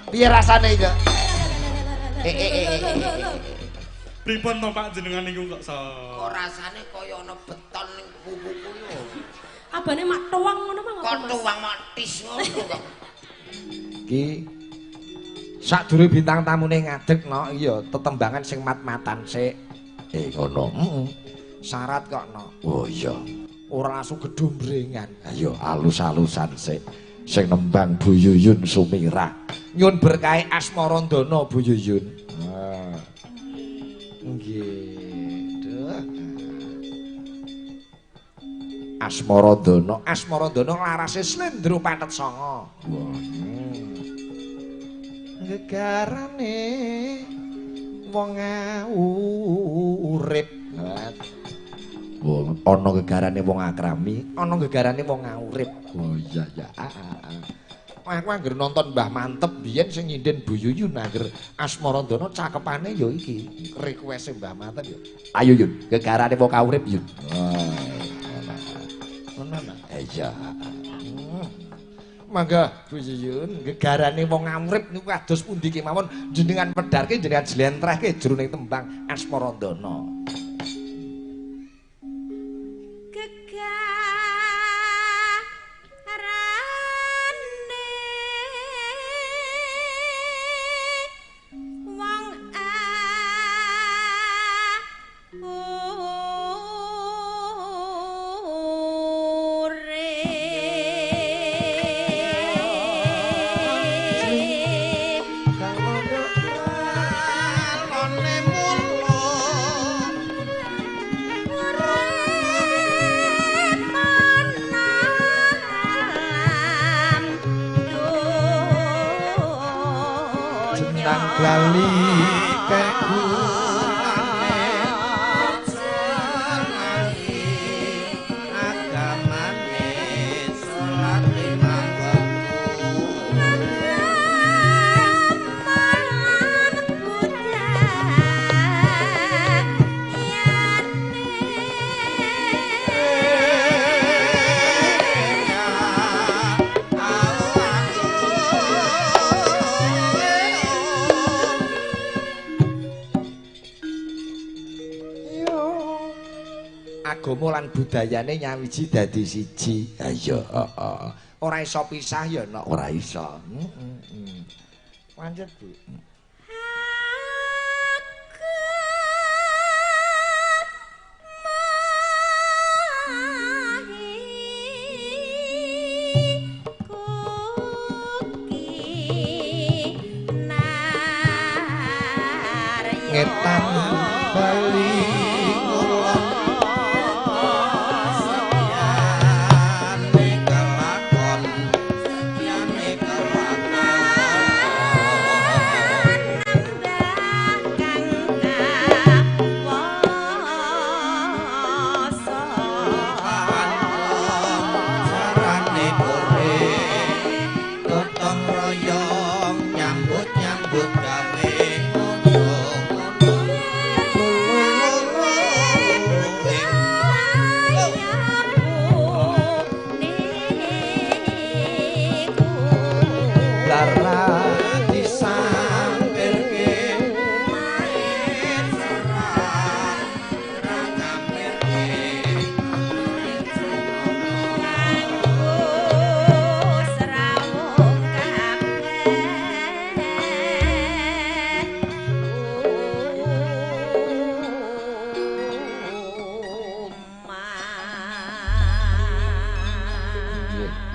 Piye rasane iki? Pripun to Pak jenengan niku kok Kok rasane kaya ana beton ning kukuku yo. Abane mak tuwang ngono Mas. Kok tuwang matis ngono kok. Iki sadurunge bintang tamune ngadeg no iya tetembangan sing mat-matan sik. Ngono. Syarat kok no. Oh iya. Ora langsung gedombrengan. Ayo alus-alusan sik. Sing nembang Bu Yuyun Sumirah. Nyun berkahe Asmarandana Bu Yuyun. Nggih. Asmarandana larase Slendra Patet Sanga. Gegarane wong urip. Ana gegarane wong akrami, Ana gegarane wong urip. oh iya ya. Aku anggere nonton Mbah Mantep biyen sing nyinden Bu Yuyun anggere Asmarandana cakepane ya iki. Request Mbah Mantep ya. Ayo Yun, gegarane wong urip Yun. Ngono. Iya. Mangga Bu Yuyun, gegarane wong urip niku kados pundi kemawon jenengan pedharke jenengan jlentrehke jroning tembang Asmarandana. Lali kegulane senangi agamane salat limang waktu agama lan budayane nyawiji dadi siji. Ayo, Ora iso pisah ya nek ora iso. Lanjut Bu. Ngetan Bali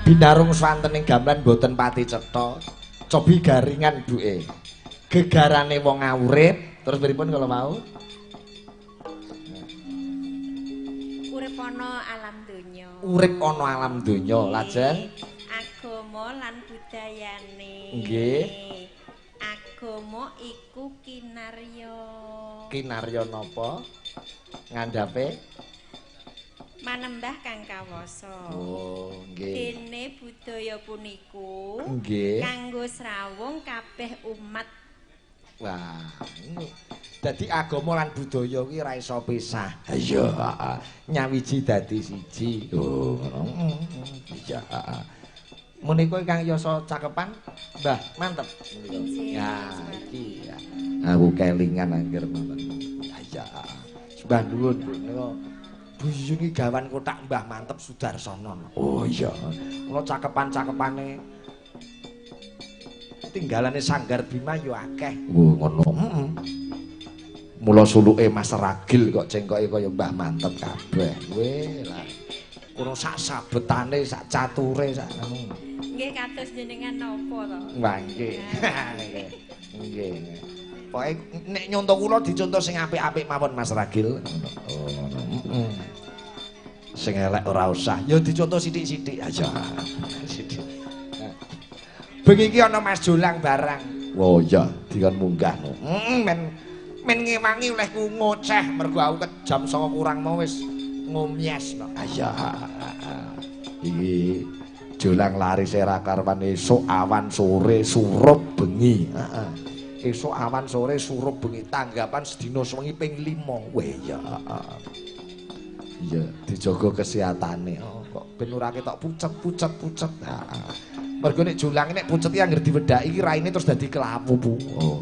Binarung swanten ing gamelan boten pati cetha. Cobi garingan duke. Gegarane wong urip, terus pripun kalau mau? Urip ana alam donya. Urip ana alam donya, lajeng Agama lan budayane. Nggih. Agama iku kinarya. Kinarya napa? Ngandhape manembah kang kawasa. Oh, nggih. Dene budaya puniku Nggih. kanggo srawung kabeh umat. Wah, ini dadi agama lan budaya kuwi ora iso pisah. Iya, Nyawiji dadi siji. oh, iya. Menika ingkang yasa cakepan Mbah mantep. Injih, Ya, Mas iki ya. Aku kelingan angger nonton. Ya. Mbah nuwun menika Buyun iki gawan kotak Mbah Mantep Sudarsono. Oh iya. Kula cakepan-cakepane tinggalane Sanggar Bima yo akeh. Oh ngono. Heeh. Mula suluke Mas Ragil kok cengkoke kaya Mbah Mantep kabeh. Weh lah. Kono sak sabetane, sak cature, sak anu. Nggih kados jenengan napa to? Wah nggih. Nggih. Pokoke nek nyonto kula dicontoh sing apik-apik mawon Mas Ragil. Oh ngono. Heeh. Sing elek ora usah. Ya dicontoh sithik-sithik aja. Sithik. Bengi iki ana Mas Jolang barang. Oh iya, dikon munggah no. Men ngewangi olehku ngoceh mergo aku jam 09.00 kurang mau wis ngomyes no. Aya. Iki jolang lari sera karwan esuk awan sore surup bengi. Heeh. Esuk awan sore surup bengi tanggapan sedina sewengi ping 5. Weh ya. Iya, dijaga kesehatane. Oh, kok ben ora ketok pucet. Heeh. Mergo nek jolang nek pucet iki anggere diwedhaki iki raine terus dadi kelawu. Oh.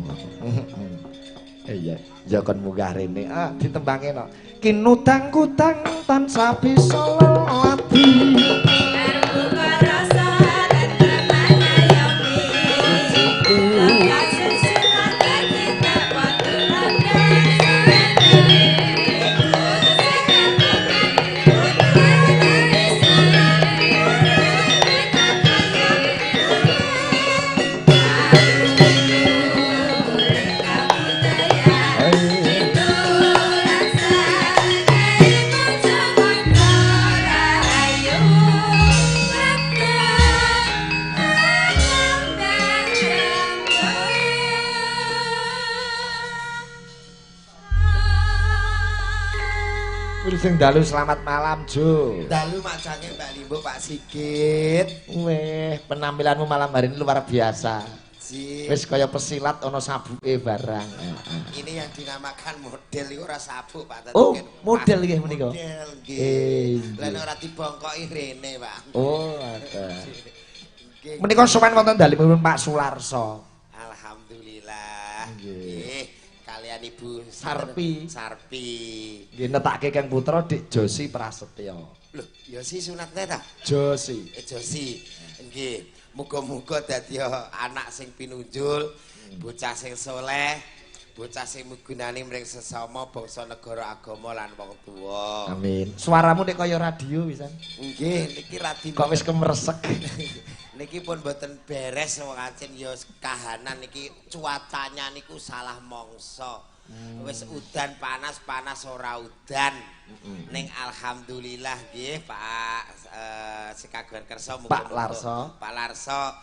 Iya, ya kon munggah rene. Ah, ditembange no. Kinutang-kutang tansah bisa lelati. Terbuka rasa dan remana yomi. Kasih silakan kita waktu ada Sing dalu selamat malam Jo. Dalu macane Mbak Limbo Pak Sigit. Weh, penampilanmu malam hari ini luar biasa. Si, Wis kaya pesilat ana sabuke barang. ini yang dinamakan model iku ora sabuk Pak. Oh, model nggih menika. Model Eh, nggih. Lah nek ora dibongkoki rene, Pak. Oh, ada. Nggih. Menika sowan wonten dalemipun Pak Sularso. Alhamdulillah. Nggih. Nggih. Kalian Ibu Sarpi. Sarpi. Nggih netake Kang Putra Dik Josi Prasetyo. Loh, ya si sunatne ta? Josi. Josi. Nggih. Muga-muga dadi anak sing pinunjul, bocah sing saleh, bocah sing migunani mring sesama bangsa negara agama lan wong tuwa. Amin. Suaramu nek kaya radio pisan. Nggih, niki radi Kok wis kemeresek. niki pun mboten beres wong ya kahanan niki cuacanya niku salah mangsa. Wis udan panas ora udan. Ning alhamdulillah nggih Pak Sekaguan Kersa Pak Larso. Pak Larso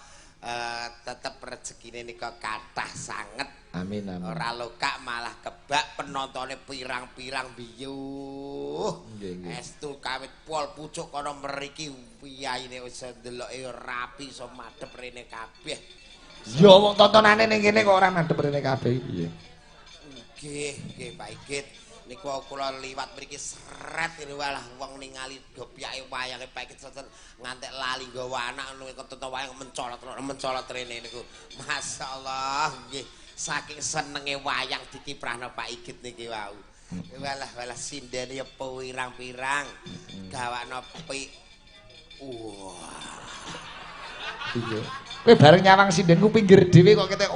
tetep rezekine nika kathah sanget. Amin amin. Ora lokak malah kebak penontone pirang-pirang biyuh. Nggih, nggih. Estu kawit pol pucuk kono mriki wiyayine wis ndeloke rapi iso madhep rene kabeh. Ya wong tontonane ning kene kok ora mandhep rene kabeh piye. Nggih Pak Igit. Niku kula liwat mriki sret walah wong ningali dopyake wayange Pak Igit sesen ngantek lali nggawa anak ngono ketonton wayang mencolot rene niku. Masyaallah nggih. Saking senenge wayang dikiprahno Pak Igit niki wau. Walah sindene ya pirang-pirang. Gawakno wah. Iya. Kowe bareng nyawang sindenku pinggir dhewe kok kete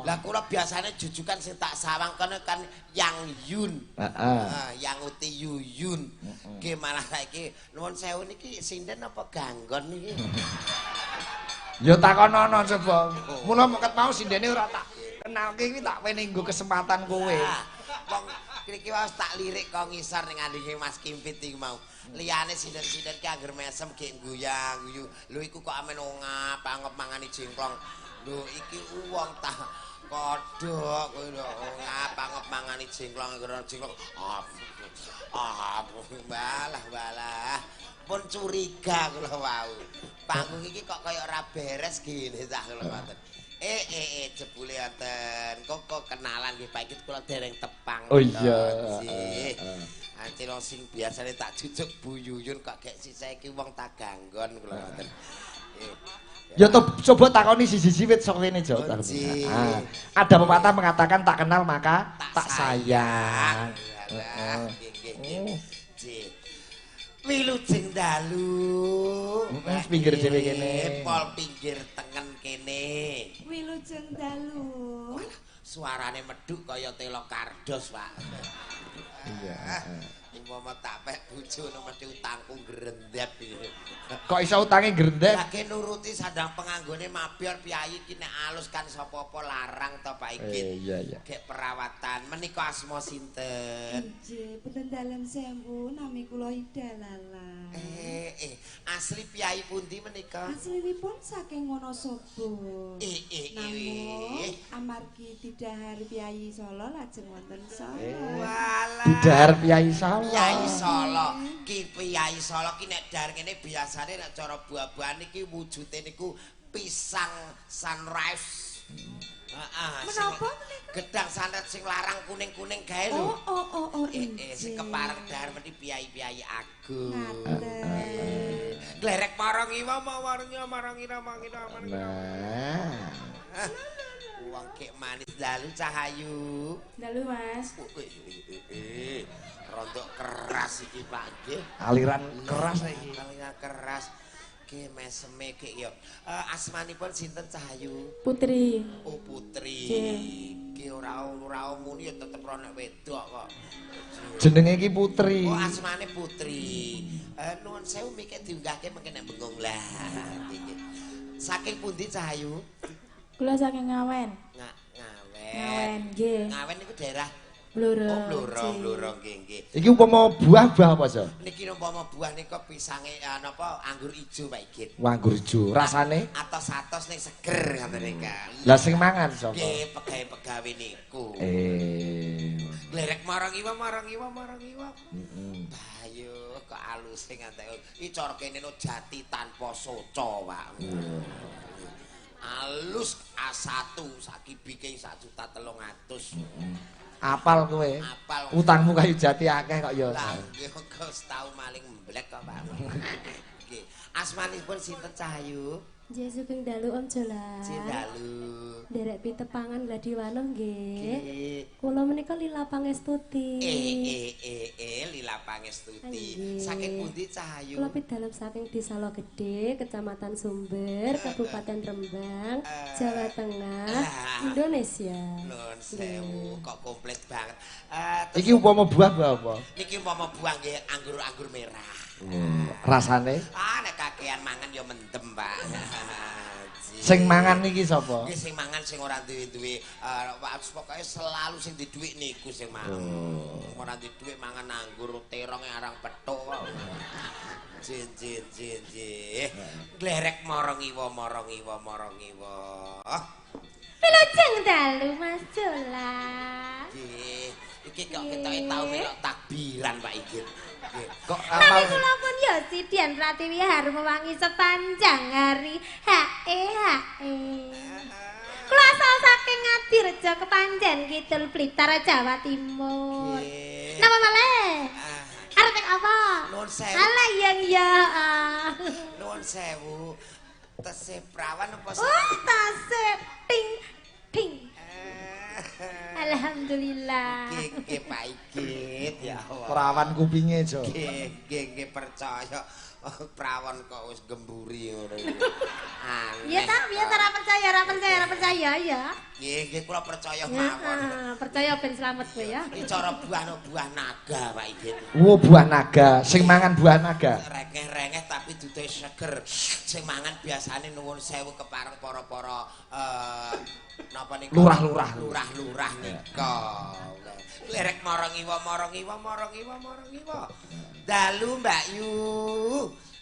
Lah kula biasane jujukan sing tak sawang kan Yang Yun. Heeh. Yang Uti Yuyun. Nggih malah saiki nuwun sewu niki sinden apa ganggon niki? Ya takonono coba. Mula ket mau sindene ora tak kenalke iki tak wene nggo kesempatan kowe. Wong iki wae tak lirik kok ngisor ning andinge Mas Kimpit iki mau. Liyane sinden-sinden ki angger mesem gek guyang-guyu. Lho iku kok amen ngap mangani jengklong. Lho iki wong ta kodhok kowe lho ngap mangani jengklong jengklong. Balah. Pun curiga kula wau. Panggung iki kok kaya ora beres gene cah kula ngoten. Jebule wonten kok kenalan nggih Pak Igit kula dereng tepang. Oh iya. Ancil sing biasane tak jujuk Bu Yuyun kok gek sik saiki wong tak ganggon kula ngoten. Ya coba takoni siji-siji wit saka kene Jo. Ada pepatah mengatakan tak kenal maka tak sayang. Wilujeng dalu. Pinggir dhewe kene. Pol pinggir tengen kene. Wilujeng dalu. Suarane medhuk kaya telo kardos, Pak. Iya. Umpama tak pek bojone mesti utangku grendep iki. Kok iso utange grendep? Lagi nuruti sandang penganggone mabiar piyai iki nek alus kan sapa-apa larang to Pak Igit. Iya. Gek perawatan menika asma sinten? Nggih, punten dalem sewu nami kula Ida Lala. Asli piyai pundi menika? Aslinipun saking Wonosobo. Namun amargi didhahar piyai Solo lajeng wonten Solo. Didhahar piyai Solo. Piyai Solo. Ki piyai Solo ki nek dar ngene biasane nek cara buah-buahan iki wujude niku pisang sunrise. Menapa menika? Gedang santet sing larang kuning-kuning gae lho. Oh, Sing kepareng dahar meni piyai-piyai agung. Ngaten. Glerek marang iwa marang ira. Nah. Wong kek manis dalu Cahayu. Dalu Mas. Rontok keras iki Pak nggih. Aliran keras iki. Aliran keras. Ki meseme ki ya. Asmanipun sinten Cahayu? Putri. Oh Putri. Ki ora muni ya tetep ora nek wedok kok. Jenenge iki Putri. Oh asmane Putri. Nuwun sewu mikir diunggahke mengke nek bengong lah. Iki. Saking pundi Cahayu? Kula saking Ngawen. Ngawen. Nggih. Ngawen niku daerah Blorong. Blorong nggih. Iki umpama buah apa, Jo? Niki umpama buah nika pisange napa anggur ijo Pak Igit. Anggur ijo. Rasane Atos-atos ning seger ngoten nika. lah sing mangan sapa? Nggih, pegawe-pegawe niku. Glerek marang iwa. Bayo kok aluse ngantek. Iki cara kene no jati tanpa soco, Pak. Alus A1 sakibike 1.300.000. Apal kowe. Apal. Utangmu kayu jati akeh kok ya. Lah nggih kok setahun maling mblek kok, Pak. Nggih. Asmanipun sinten Cahayu? Nggih sugeng dalu Om Jola. Dalu. Derek pitepangan Gladi Wanoh nggih. Nggih. Kula menika Lila Pangestuti. Lila Pangestuti. Saking pundi Cahayu? Kula pidalem saking Desa Logede, Kecamatan Sumber, Kabupaten Rembang, Jawa Tengah, Indonesia. Nuwun sewu, kok komplit banget. Iki umpama buah apa? Niki umpama buah nggih anggur merah. Rasane? Nek kakean mangan ya mendem, Pak. Sing mangan niki sapa? Nggih sing mangan sing ora duwe-duwe pokoke selalu sing di dhuwit niku sing mangan. Ora di dhuwit mangan anggur terong arang pethuk kok. Jin. Glerek marang iwa. Wilujeng dalu Mas Jola. Nggih. Iki kok ketoke tau melok takbiran Pak Igit. Nggih. Kok Nami kula pun ya Sidian Pratiwi harum mewangi sepanjang hari. Kula asal saking Ngadirejo Kepanjen Kidul Blitar Jawa Timur. Napa malih? Arep apa? Nuwun sewu. Alah iya. Nuwun sewu. Tese prawan apa sih? Oh, tase ting. Alhamdulillah. Nggih Pak Igit ya Allah. perawan kupinge, Jo. Nggih percaya. Prawon kok wis gemburi ngono. Ya ta, biasa ora percaya ya. Nggih kula percaya mawon. Percaya ben slamet kowe ya. Iki cara buah naga Pak Igit. Oh, buah naga. Sing mangan buah naga. Rengeh-rengeh tapi dudu seger. Sing mangan biasane nuwun sewu kepareng para-para napa niku? Lurah-lurah nika. Lerek marang iwa. Dalu Mbak Yu.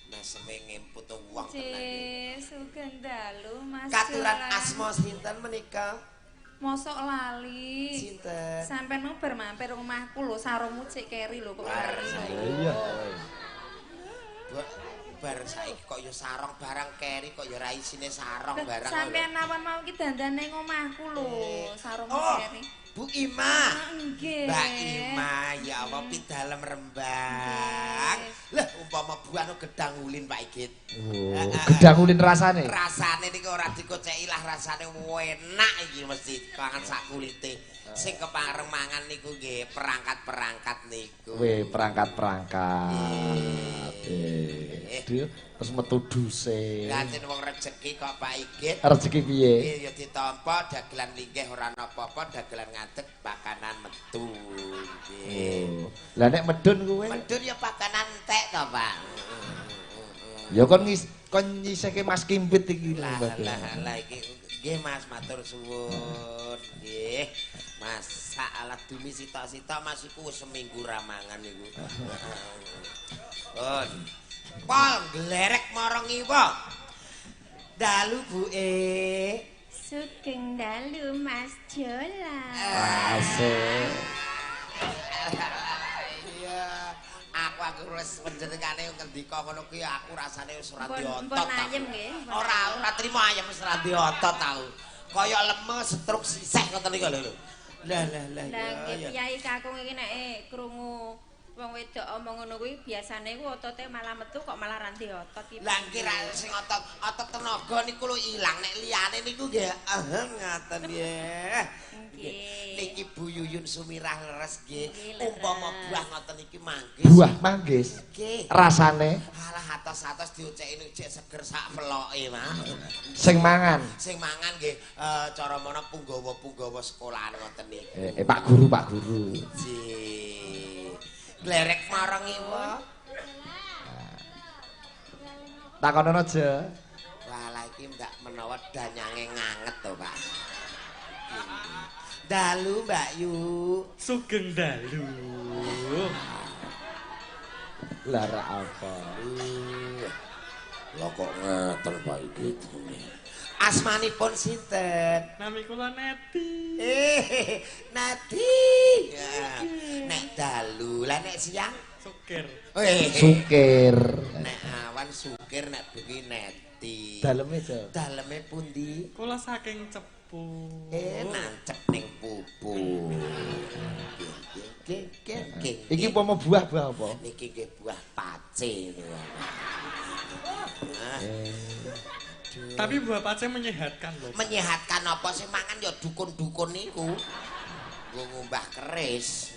Meseme ngemput wong tenan. Sugeng dalu Mas. Katuran asma sinten menika? Mosok lali. Sinten? Sampeyan mau mampir omahku lho, sarungmu cek keri lho kok. Iya. Bar saiki kok ya sarong barang keri kok ya ra isine sarong barang. Sampeyan napa mau ki dandan ning omahku lho, sarungmu keri. Bu Ima. Nggih. Mbak Ima, ya Allah pidalem Rembang. Lah umpama buah no gedang ulin Pak Igit. Oh, gedang ulin rasane. Rasane niku ora dikoceki lah rasane enak iki mesti kangen sak kulite. Sing kepareng mangan niku nggih perangkat-perangkat niku. Weh, perangkat-perangkat. Terus metu duse. Lah yen wong rejeki kok Pak Igit. Rezeki piye? Ya ditampa dagelan linggih ora ana apa-apa, dagelan ngadeg pakanan metu. Nggih. Lah nek medun kuwe? Medun ya pakanan entek to, Pak. Ya kon nyisihke Mas Kimpit iki. Lah iki nggih Mas matur suwun. Nggih. Masak ala dumi sita-sita Mas iku seminggu ramangan niku. Pol glerek marang iwa. Dalu Bu Sugeng dalu Mas Jola. Asik. Iya, aku wis panjenengane ngendika ngono kuwi aku rasane wis ora diotot. Pun ayem nggih. Ora trimo ayem wis ora diotot tau. Kaya lemes stroke sisih ngoten niku lho. Lah nggih Kyai Kakung iki nek krungu wong wedok omong ngono kuwi biasane ku otote malah metu kok malah ra otot iki. Lah kira sing otot tenaga niku lho ilang nek liyane niku nggih ngaten nggih. Niki Bu Yuyun Sumirah leres nggih. Umpama buah ngoten iki manggis. Buah manggis. Nggih. Rasane Alah atos-atos diuceki cek seger sak veloke, Mas. sing mangan. Sing mangan nggih cara mono punggawa-punggawa sekolahan ngoten niku. Pak Guru, Pak Guru. Glerek marang iwa. Takonono aja. Walah iki ndak menawa danyange nganget to, Pak. Dalu Mbak Yu. Sugeng dalu. Lah ra apa. Lah kok ngeten Pak Igit. Asmanipun sinten? Nami kula Neti. Nati. Ya. Nek dalu, lah nek siang Sukir. Sukir. Nek awan sukir, nek bengi Neti. Daleme aja. Daleme pundi? Kula saking Cepu. Nancep ning pupu. Nggih. Iki umpama buah apa? Niki nggih buah pace niku. Tapi buah pace menyehatkan loh. Menyehatkan apa sih mangan ya dukun-dukun niku. Nggo ngumbah keris.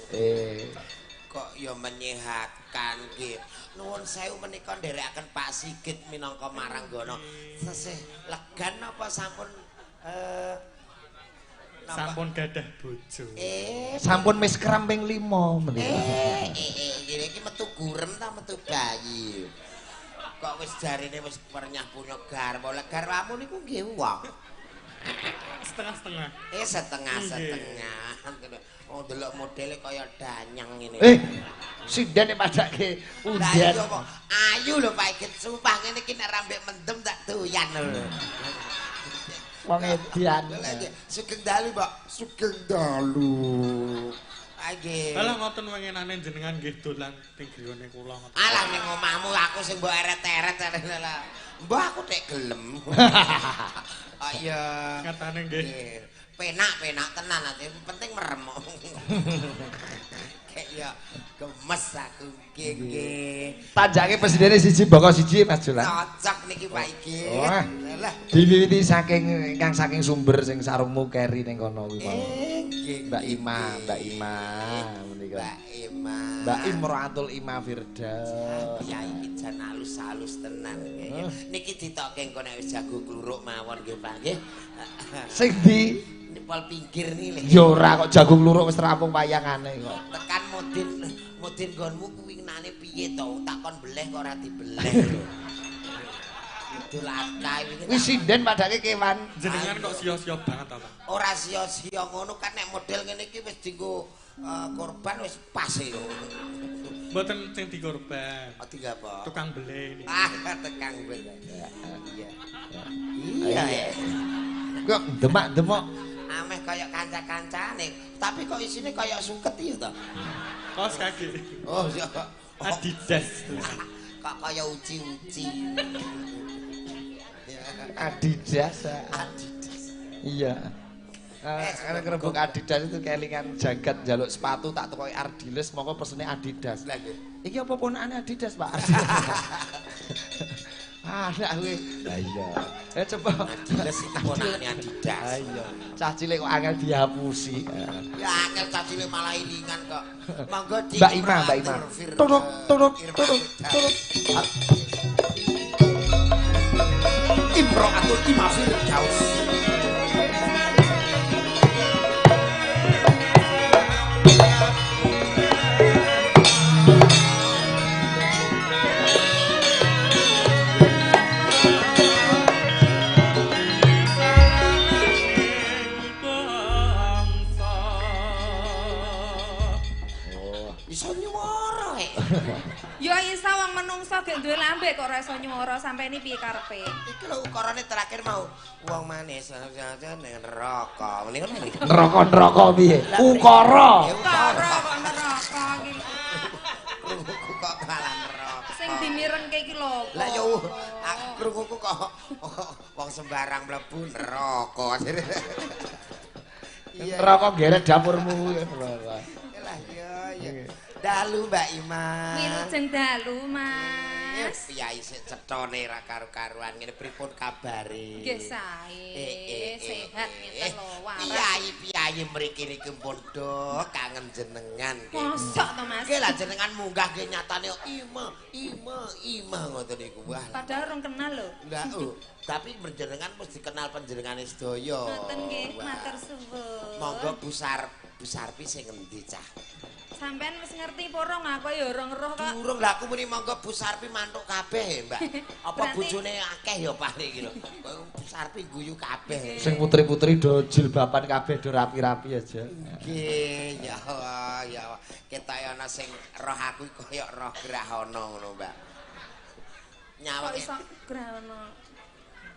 Kok ya menyehatkan nggih. Nuwun sewu menika nderekaken Pak Sigit minangka maranggono. Sesih legan apa sampun Sampun gadah bojo. Sampun wis keramping 5 menika. Iki metu gurem ta metu bayi. Kok wis jarine wis pernyah punya garwa. Lah garwamu niku nggih wong. Setengah-setengah. Setengah-setengah. Oh delok modele kaya danyang ngene. Sinden nek padake Lah undan. iya kok ayu lho Pak Igit. Sumpah ngene iki nek rambek mendem tak doyan lho. Wong edian. Sugeng dalu, Mbak. Sugeng dalu. Nggih. Alah ngoten wengenane jenengan nggih dolan ning griyane kula ngoten. Alah ning omahmu aku sing mbok eret-eret lah. Mbah aku tek gelem. Oh iya. Katane nggih. Penak-penak tenan nanti penting merem. Kayak ya gemes aku nggih. Tanjake presidene siji baka siji Mas Jolan. Cocok niki Pak Igit. Wah. Lah. Diwiwiti saking ingkang saking sumber sing sarungmu keri ning kono kuwi mau. Nggih. Mbak Ima menika. Mbak Imratul Ima Firdaus. Ya iki jan halus-halus tenan nggih. Niki ditokke engko nek wis jago kluruk mawon nggih Pak nggih. Sing ndi? Pol pinggir ni lho. Ya ora kok jagung luruk wis rampung wayangane kok. Tekan mudin nggonmu kuwi nane piye to? Takon beleh kok ora dibeleh. Itu lakai iki. Wis sinden padake kewan. Jenengan kok sia-sia banget ta, Pak? Ora sia-sia ngono kan nek model ngene iki wis dienggo korban wis pas lho. Mboten sing dikorban. Oh tiga apa? Tukang beleh ini. Tukang beleh. Iya. Iya. Kok demak-demak Ameh kaya kanca-kancane, tapi kok isine kaya suket ya to. Kaos kaki. Oh iya. Adidas. Kok kaya uci-uci. Adidas. Iya. Karena kerebuk Adidas itu kelingan jagat jaluk sepatu tak tukoki Ardiles mongko pesene Adidas. Lah nggih. Iki apa ponakane Adidas, Pak? Anak kowe. Lah iya. Coba Adidas iki ponakane Adidas. Iya. Cah cilik kok angel dihapusi. Ya angel cah cilik malah ilingan kok. Monggo di Mbak Ima. Turuk. Imro'atul Ima Firdaus. Iso nyuwara Ya iso wong menungso gek duwe lambe kok ora iso nyuwara sampeni piye karepe? Iki lho ukarane terakhir mau wong manis ning neraka. Mendingan mriki. Neraka piye? Ukara. Ukara kok neraka iki. Krunguku kok kalah neraka. Sing dimirengke iki lho. Lah ya aku krunguku kok wong sembarang mlebu neraka. Neraka geret dapurmu. Lah ya. Dalu Mbak Ima. Wilujeng dalu, Mas. Piyai sik cethone ra karo-karuan ngene pripun kabare? Nggih sae, sehat ngeten lho, waras. Piyai mriki niki pondo kangen jenengan. Mosok to, Mas? Nggih lah jenengan munggah nggih nyatane Ima ngoten niku. Wah. Padahal rong kenal lho. Enggak, tapi berjenengan mesti kenal panjenengane sedaya. Ngoten nggih, matur suwun. Monggo Bu Sarpi sing endi cah? Sampean wis ngerti porong aku ya ora ngeroh kok. Durung lah aku muni monggo Bu Sarpi mantuk kabeh, Mbak. Apa Berarti- bojone akeh ya paling iki lho. Bu Sarpi guyu kabeh. Sing putri-putri do jilbaban kabeh do rapi-rapi aja. Nggih, ya Allah, ya Allah. Ketok ana sing roh aku kaya roh Grahana ngono, Mbak. Kok Nyawang iso grono.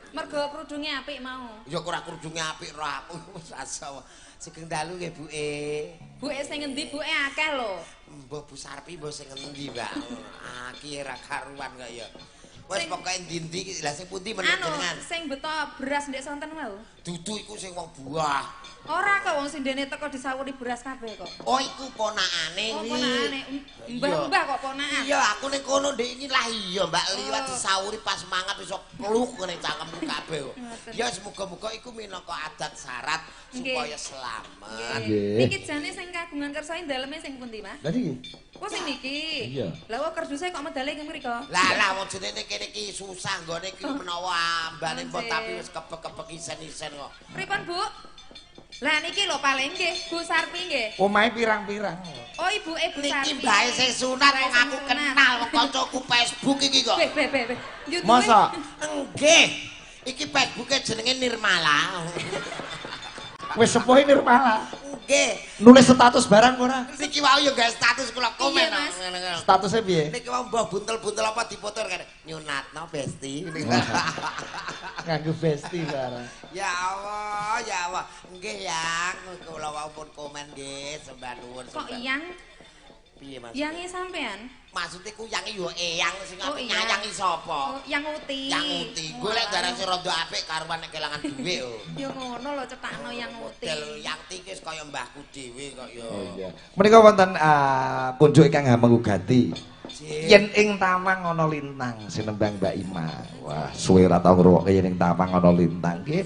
Mergo krudunge apik mau. ya ora krujunge apik roh aku wis asa. Sugeng dalu nggih, Buke. Buke sing endi buke akeh lho. Mbah Bu Sarpi mbah sing endi, Mbak? Aki ra karuan kok ya. Wes Sing- pokoke ndi-ndi lah sing pundi meneh Anu, jenengan. sing beto beras ndek sonten mau. Dudu iku sing wong buah. Ora kok wong sindene teko disawuri beras kabeh kok. Oh, iku ponakane Oh, iki. ponakane. Mbah-mbah kok ponakan. Iya, aku ning kono ndek iki lah iya, Mbak liwat disauri pas mangat iso pluk ngene cangkemmu kabeh. Ngoten. Ya semoga-moga iku minangka adat syarat supaya selamat. Nggih. Niki jane sing kagungan kersa daleme sing pundi, Mas? Lah iki. Oh sing niki. Iya. Lah kok kerduse kok medale ing mriko? Lah wong jenenge kene iki susah nggone iki menawa ambane mbok Nggih. tapi wis kepek-kepek isen-isen kok. Pripun, Bu? Lah niki lho paling nggih, Bu Sarpi nggih. Omahe pirang-pirang. Oh, ibuke Bu Sarpi. Niki mbae sing sunat wong aku kenal wong kancaku Facebook iki kok. Be. YouTube. Masa Nggih. Iki Facebooke jenenge Nirmala. wis sepuhe Nirmala. Nggih. Nulis status barang ora? Niki wau ya gawe status kula komen. Iya, Mas. Ngono-ngono. Statusnya piye? Niki wau mbah buntel-buntel apa difoto kene. Nyunatno Besti. Nganggo besti barang. Ya Allah, ya Allah. Nggih, Yang. Kula wau pun komen nggih, sembah nuwun. Kok sembah. iyang? Piye Mas? Yange sampean? Maksudnya ku yang yo eyang sing Oh, aku iya. nyayangi sapa? Oh, yang uti. Yang uti. Gue lek darah sing rada apik karuan nek kelangan duwe yo. Ya ngono lho cetakno yang uti. Model yang iki wis kaya mbahku dhewe kok yo. Oh iya. Menika wonten kunjuk ingkang hamengugati. Jih. Yen ing Tawang ana lintang sinembang Mbak Ima. Wah, suwe ra tau ngrungokke yen ing Tawang ana lintang nggih.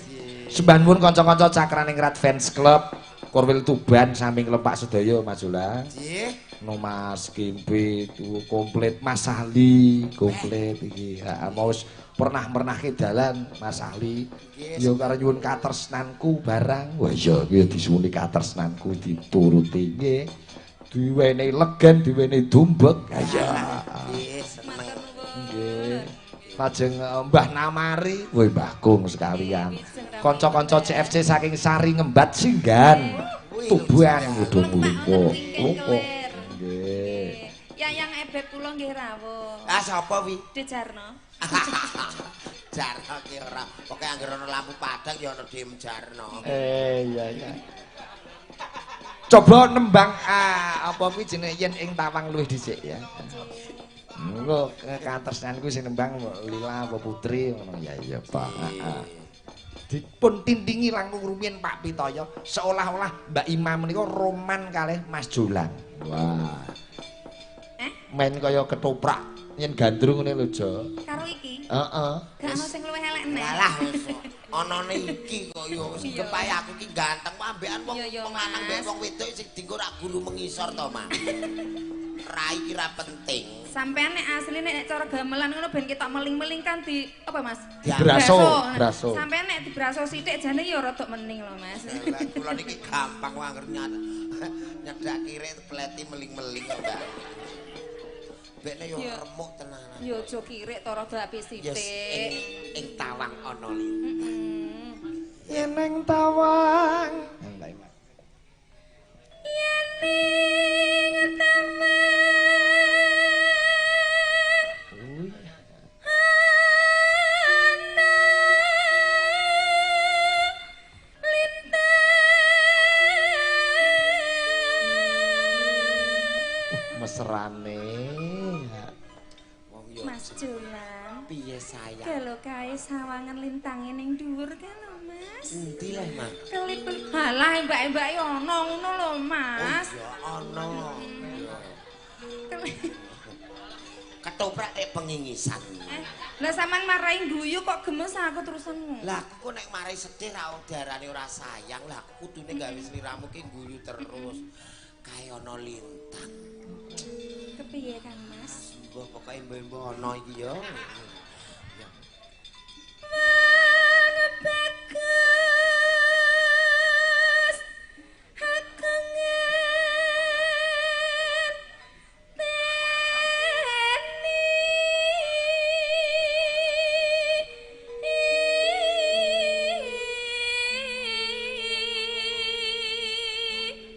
Sembah nuwun kanca-kanca Cakraning Rat Fans Club, Korwil Tuban samping Lempak Sedaya Majulang. Nggih. No Mas Kimpi itu komplit Mas Ahli komplit iki. Heeh, mau wis pernah-pernahke dalan Mas Ahli. Ya karo nyuwun katresnanku barang. Wah iya kuwi disuwuni katresnanku dituruti nggih. Diwenehi legen, diwenehi dumbek. Ha iya. Nggih, seneng. Matur nuwun. Nggih. Lajeng Mbah Namari, woi Mbah Kung sekalian. Kanca-kanca CFC saking Sari Ngembat Singgan. Tuban ngudung-ngudung. Nggih. Yang ebet kula nggih rawuh. Ah sapa wi? Dejarno. Jarno ki ora. Pokoke anggere ana lampu padang ya ana Dem Jarno. Iya. Coba nembang apa kuwi jenenge yen ing Tawang luwih dhisik ya. Engko katresnanku sing nembang Lila apa Putri ngono ya iya Pak. Heeh. Dipun tindingi langkung rumiyin Pak Pitoyo seolah-olah Mbak Ima menika roman kalih Mas Jolang. Wah. main kaya ketoprak yen gandrung ngene lho Jo. Karo iki. Heeh. Gak ono sing luwih elek neh. Alah wis anane iki kok ya wis kepaya aku ki ganteng ambekan wong lanang mbek wong wedok sing dienggo ra guru mengisor to, Mas. Rai ki ra penting. Sampean nek asline nek cara gamelan ngono ben ketok meling-meling kan di apa Mas? Dibraso, braso. Sampean nek dibraso sithik jane ya rada mening lho Mas. Lah kula niki gampang wae nyedak kirek pleti meling-meling kok, Mbak. Bekne yo remuk tenan. Yo aja kirek to rada apik sithik. Ing tawang ana li. Yen ning tawang. Yen ning tawang. Mesrane. Wong yo Mas Jolan. piye sayang? Kalau kae sawangan lintange ning dhuwur kan lho Mas. Endi lah, Mas? Kelip halah mbak-mbak ono ngono lho Mas. Ya ana. Ketoprak nek pengingisan. Lah sampean marahi guyu kok gemes aku terusan. Lah aku nek marai sedih ra diarani ora sayang. Lah aku kudune gawe sliramu ki guyu terus. Kae ana lintang. Kepiye Kang Mas? Mbah pokoke mbah ana iki ya. Bagus. Aku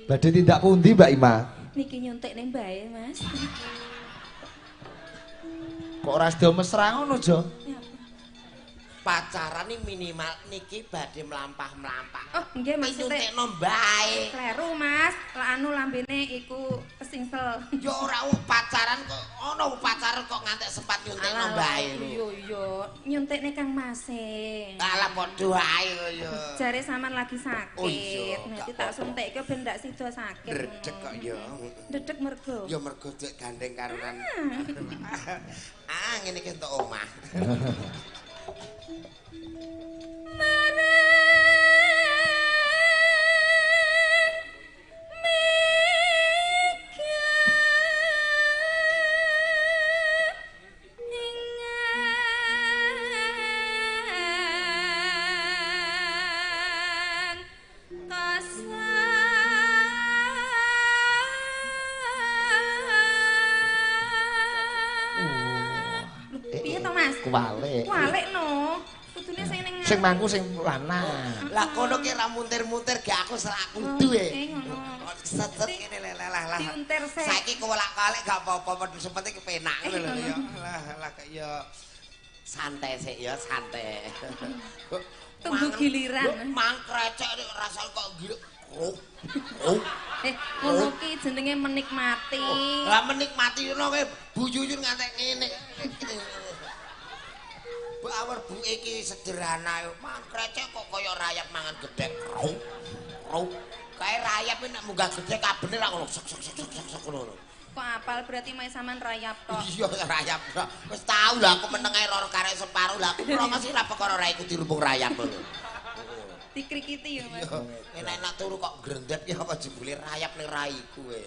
Badhe tindak pundi Mbak Ima? niki nyuntik ning bae Mas. Kok ora sida mesra ngono Jo? Pacaran ini minimal niki badhe mlampah-mlampah. Oh, nggih maksudnya nyuntikno bae. kleru Mas, lah anu lambene iku kesingsel. Ya ora pacaran kok ono pacaran kok ngantek sempat nyuntikno bae lho. Iya, nyuntikne Kang Mase. Alah padha ae kok ya. Jare sampean lagi sakit. Oh iya, Nanti gak tak suntikke ben ndak sida sakit. Dredeg kok ya. Dedek mergo. Ya mergo dek gandeng karunan. Ngene iki entuk omah. Piye to Mas? Kuwalik. Kuwalik no. Kudune sing ning Sing mangku sing lanang. Lah kono ki ra muntir-muntir gak aku selak kudu e. ngono. Set-set ngene lah. Diuntir sik. Saiki kolak-kalik gak apa-apa, sepenting kepenak ngono lho ya. Lah kok ya santai sik ya, santai. Tunggu giliran. Mangkrecek rasane kok gilek. Ngono ki jenenge menikmati. Lah menikmati ngono kowe Bu Yuyun ngantek ngene. Bu awar bu iki sederhana mangkrecek kok kaya rayap mangan gedhek. Kae rayap nek munggah gedhek kabene ra ngono sok ngono. Kok apal berarti mae sampean rayap tok. Iya rayap. Wis tau lah aku meneng ae roro karek separuh lah aku promosi ra perkara ra iku dirumpung rayap ngono. Dikrikiti ya Mas. Enak-enak turu kok grendep ya apa jebule rayap ning raiku kowe.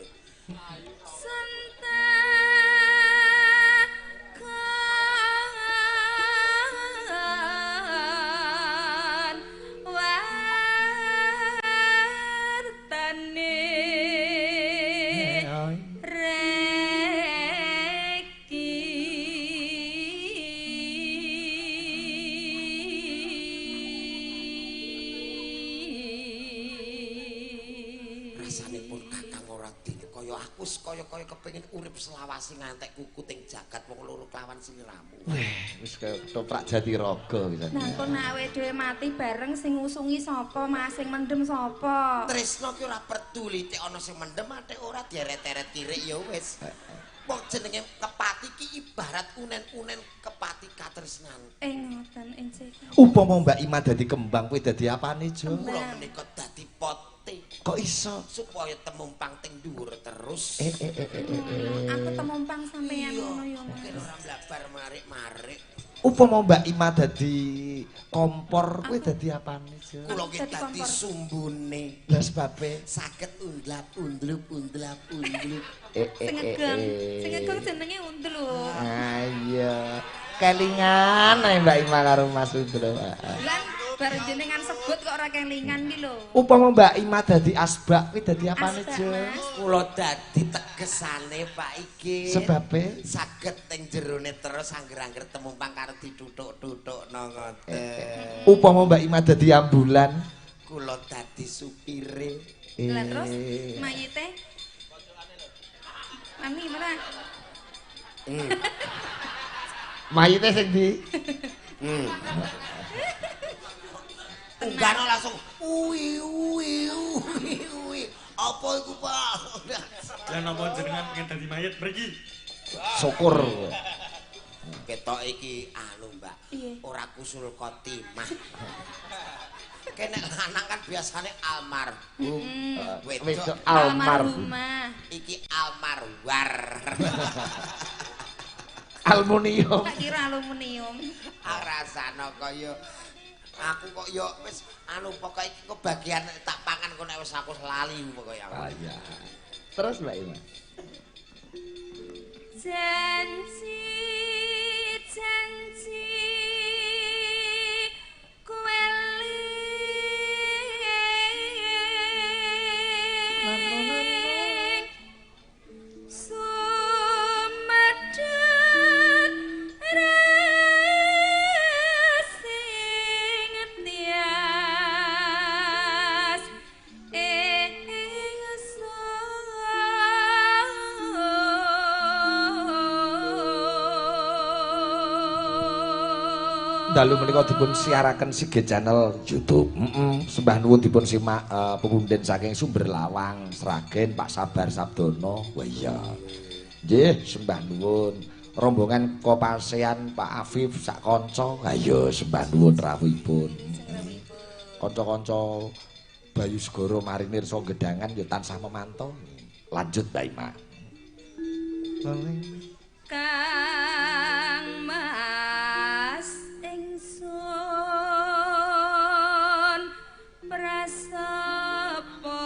Kaya kepengin urip selawasi ngantek kuku ting jagat wong loro klawan sliramu. Wis kaya ketoprak Jatiraga pisan. Nah, kok nek awake dhewe mati bareng sing ngusungi sapa, Mas? Sing mendem sapa? Tresno ki ora peduli tek ana sing mendem ate ora dieret-eret kirik ya wis. Wong jenenge kepati ki ibarat unen-unen kepati katresnan. Ngoten encik. Upama Mbak Ima dadi kembang kuwi dadi apane Jo? Kula menika dadi pote. Kok iso? Supaya temumpang teng dhuwur terus. Aku temumpang sampeyan ngono ya. Mungkin ora mlabar marik-marik. Upama Mbak Ima dadi kompor, kowe dadi apane, Jo? Kula ki dadi sumbune. Lah sebabe Saged undlap-undlup. Sing ngegong jenenge undul lho. Ayo. Kelingan ae Mbak Ima karo Mas Undro. Lan bar jenengan sebut kok ora kelingan iki lho. Upama Mbak Ima dadi asbak, kuwi dadi apane, Asbak, Jo? Mas. Kula dadi tegesane Pak iki. Sebabe Saged teng jerone terus angger-angger temumpang karo dituthuk-tuthukno ngoten. upama Mbak Ima dadi ambulan, Kula dadi supire. Lah terus mayite Mami mana? mayite sing ndi? Unggano langsung uwi. Apa iku, Pak? Lah napa jenengan pengen dadi mayit mriki? Syukur. Ketok iki anu, Mbak. Ora kusul khotimah. Kene lanang kan biasane almarhum. Wedok Wedok almarhum. Almarhumah. iki almarwar. Aluminium. Tak kira aluminium. Rasane kaya aku kok yo wis anu pokoke iki kebagian tak pangan kok nek wis aku lali pokoke aku. Iya. Terus Mbak Ima. Janji kueli Dalu menika dipun siaraken Sige Channel YouTube. Sembah nuwun dipun simak pepunden saking Sumber Lawang, Sragen, Pak Sabar Sabdono. Wah iya. Nggih, sembah nuwun. Rombongan Kopasean Pak Afif sak kanca. Ayo sembah nuwun rawuhipun. Kanca-kanca Bayu Segara Marinir so Gedangan ya tansah memantau. Lanjut Mbak Ima. Kang Mas ingsun prasepo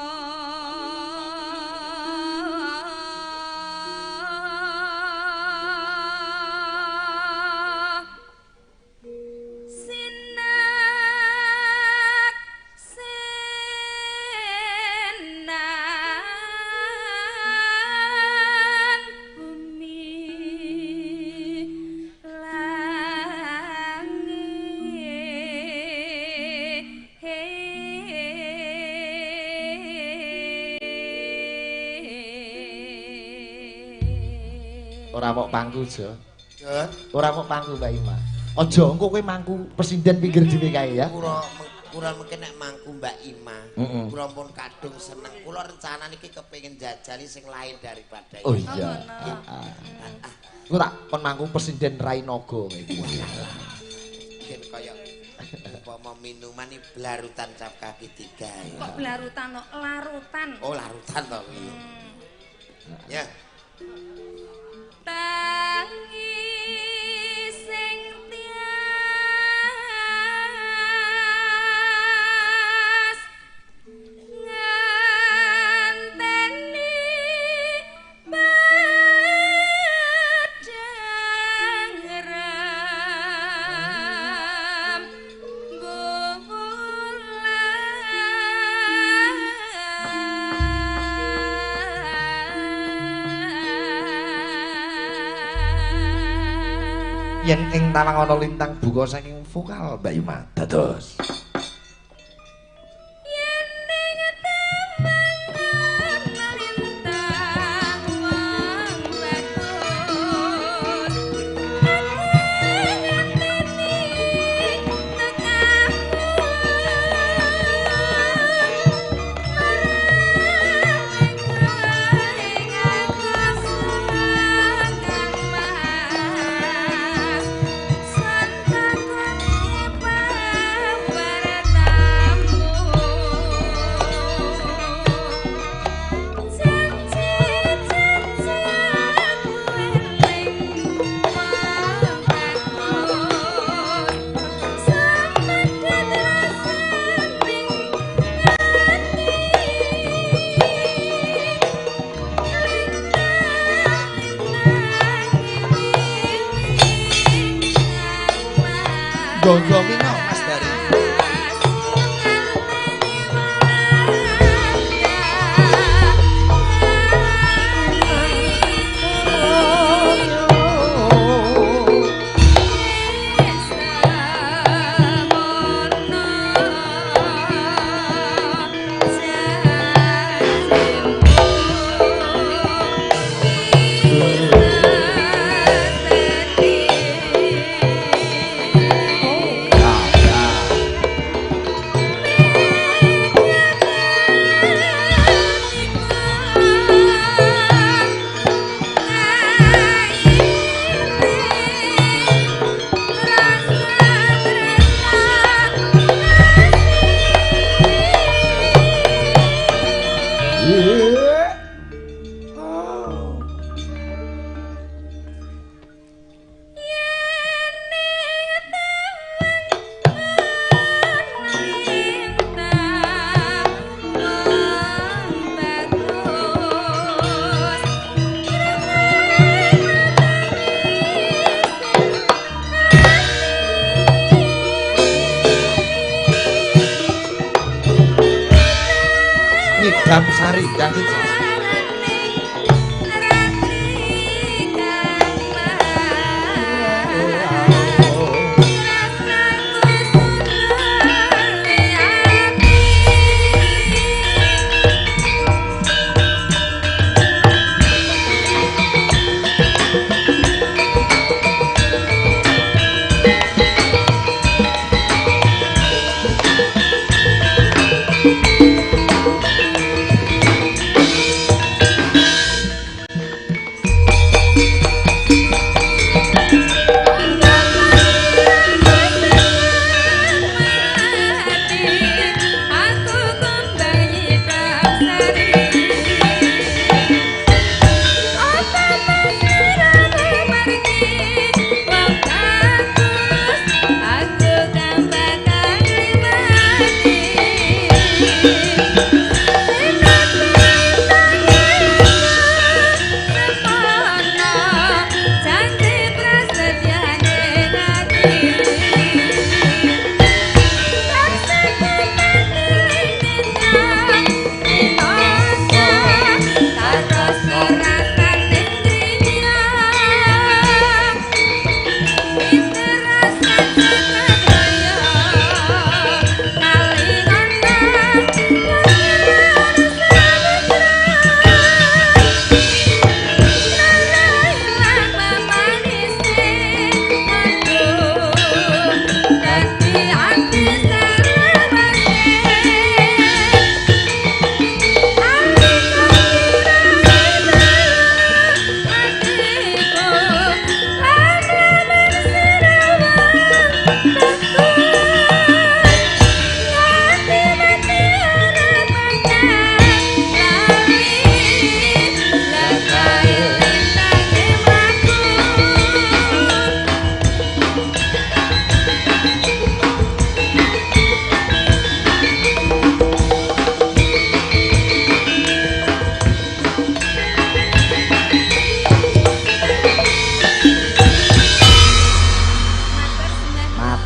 sinak senang bumi Ora mok pangku, Jo. Jon, Ora mok pangku Mbak Ima. Aja engko kowe mangku presiden pinggir dhewe kae ya. kula mungkin nek mangku Mbak Ima. Kula pun kadung seneng. Kula rencanane iki kepengin jajali sing lain daripada Oh ini. iya. Ku tak kon mangku presiden Rainaga iki. Mungkin kaya umpama minuman iki blarutan cap kaki 3 ya. kok blarutan kok larutan. Oh, larutan to. Ya. Tangi sing tias nganteni badang ram Yen ing tawang ana lintang buka saking vokal Mbak Ima. Dados. Santa kone pawara Gonggongin no Mas Dari. Ngidam sari kang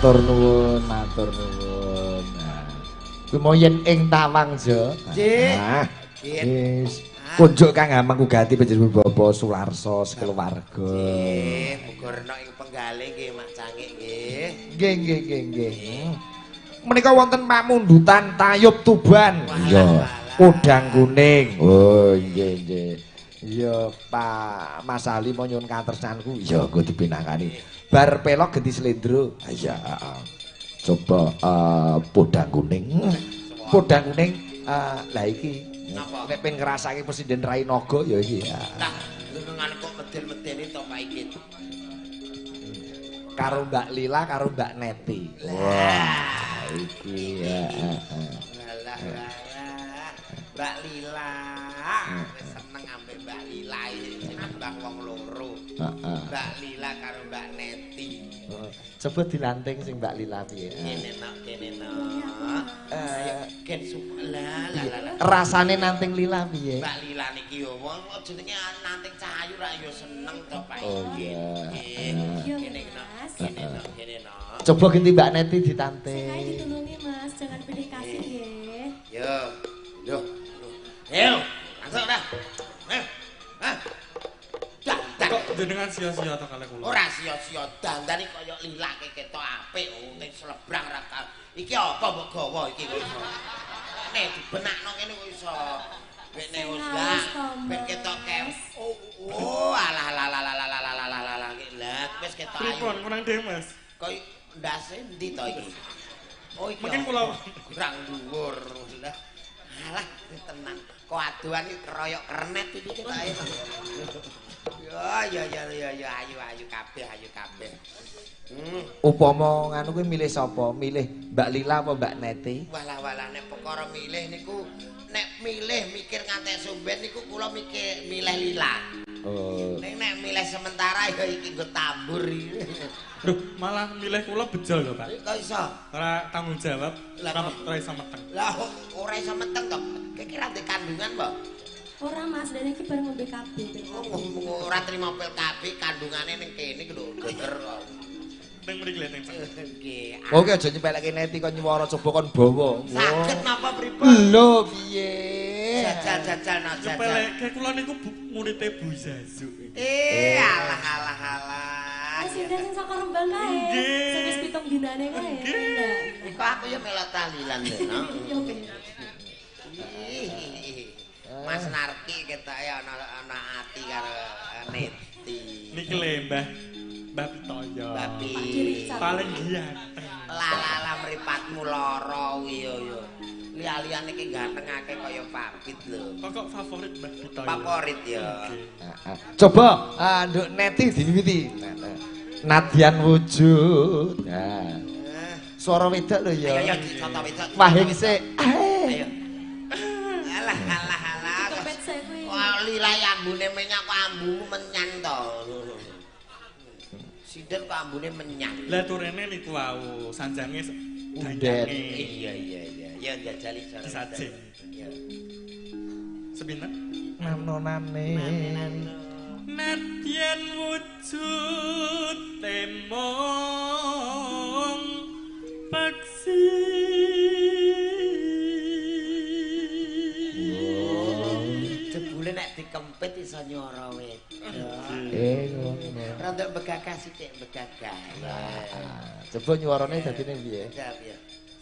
matur nuwun. Nah, kuwi moyen ing Tawangja. Nah, wis kunjuk Kang Hamang ugati panjenengan Bapak Sularso sekeluarga. Nggih, muga rena ing penggalih nggih Mak Cangik nggih. Nggih. Menika wonten pamundutan Tayub Tuban. Iya. Udang kuning. Oh, nggih. Iya, Pak Mas Ali mau nyuwun katresnanku. Iya, engko dipinangani. Bar pelok genti slendro. Iya, coba podang kuning. Podang kuning lah iki. Nek pengen ngrasake Presiden Rainogo ya iki. Nah, jenengan kok medel-medeni to Pak Ikit. Karo Mbak Lila karo Mbak Neti. Wah, iki ya. Mbak Lila. Wis seneng ambek Mbak Lila iki ambang wong loro. Mbak Lila karo Mbak Neti. Coba dilanting sing Mbak Lila piye. Kene no. Ken la. Rasane nanting Lila piye? Mbak Lila niki yo wong jenenge nanting cahayu ra yo seneng to Pak. Oh iya. Kene no. Coba ganti Mbak Neti ditante. Sekali ditulungi Mas, jangan pilih kasih nggih. Yo. Langsung dah. Hah? Dandan. Kok jenengan sia-sia to kalih kula? Ora sia-sia dandan iki kaya lilake ketok apik ning selebrang ra. Iki apa mbok gawa iki kok iso. Nek dibenakno ngene kok iso. Bekne wis gak. Bek ketok kem. Oh, alah. Lah wis ketok ayu. Pripun kurang dhewe Mas? Kok ndase endi to iki? Oh iki. Mungkin kula kurang dhuwur. Lah. Alah tenan. Kok aduan iki keroyok kernet iki ketoke. Ya ayu kabeh. Upama nganu kuwi milih sapa? Milih Mbak Lila apa Mbak Neti? Walah nek perkara milih niku nek milih mikir ngantek sumben niku kula mikir milih Lila. Oh. Nek milih sementara ya iki nggo tambur iki. Duh, malah milih kula bejol lho, Pak. Kok iso? Ora tanggung jawab, ora iso meteng. Lah ora iso meteng to. Kira ndek kandungan, Mbak. Ora Mas, dene iki bareng ngombe kabeh. Ora trimo pil KB kandungane ning kene iki lho, geger kok. Ning mriki lho, Teng. Nggih. Oke aja nyepelake Neti kon nyuwara coba kon bawa. Saged napa pripun? Lho piye? Jajal no jajal. Sepeleke kula niku muridé Bu Zazu. Alah. Sinten sing saka Rembang kae. Nggih. Sing wis 7 dinane kae. Kok aku ya melok tahlilan lho, no. Mas Narki ketok ya ana ati karo Neti. Niki lho Mbah Pitoyo. Babi. Paling ganteng. Lala mripatmu lara yo. Liya-liyane iki gantengake kaya papit lho. Kok favorit Mbah Pitoyo? Favorit ya. Coba nduk Neti diwiwiti. Nadian wujud. Nah. Suara wedok lho ya. Ayo dicoto wedok. Wahing sik. Ayo. Alah. Kepet saya kuwi. Wah, lilai ambune menyak kok ambumu menyan to. Sinden kok ambune menyan. Lah turene niku wau, sanjange Undet. Iya. Ya njajali cara. Disajeng. Ya. Sepinten? Nanonane. Nadyan wujud temong paksi. Jebule nek dikempit iso nyara wedok. Ngono. Rada begagas sithik begagas. Coba nyuarane dadine piye? Siap ya.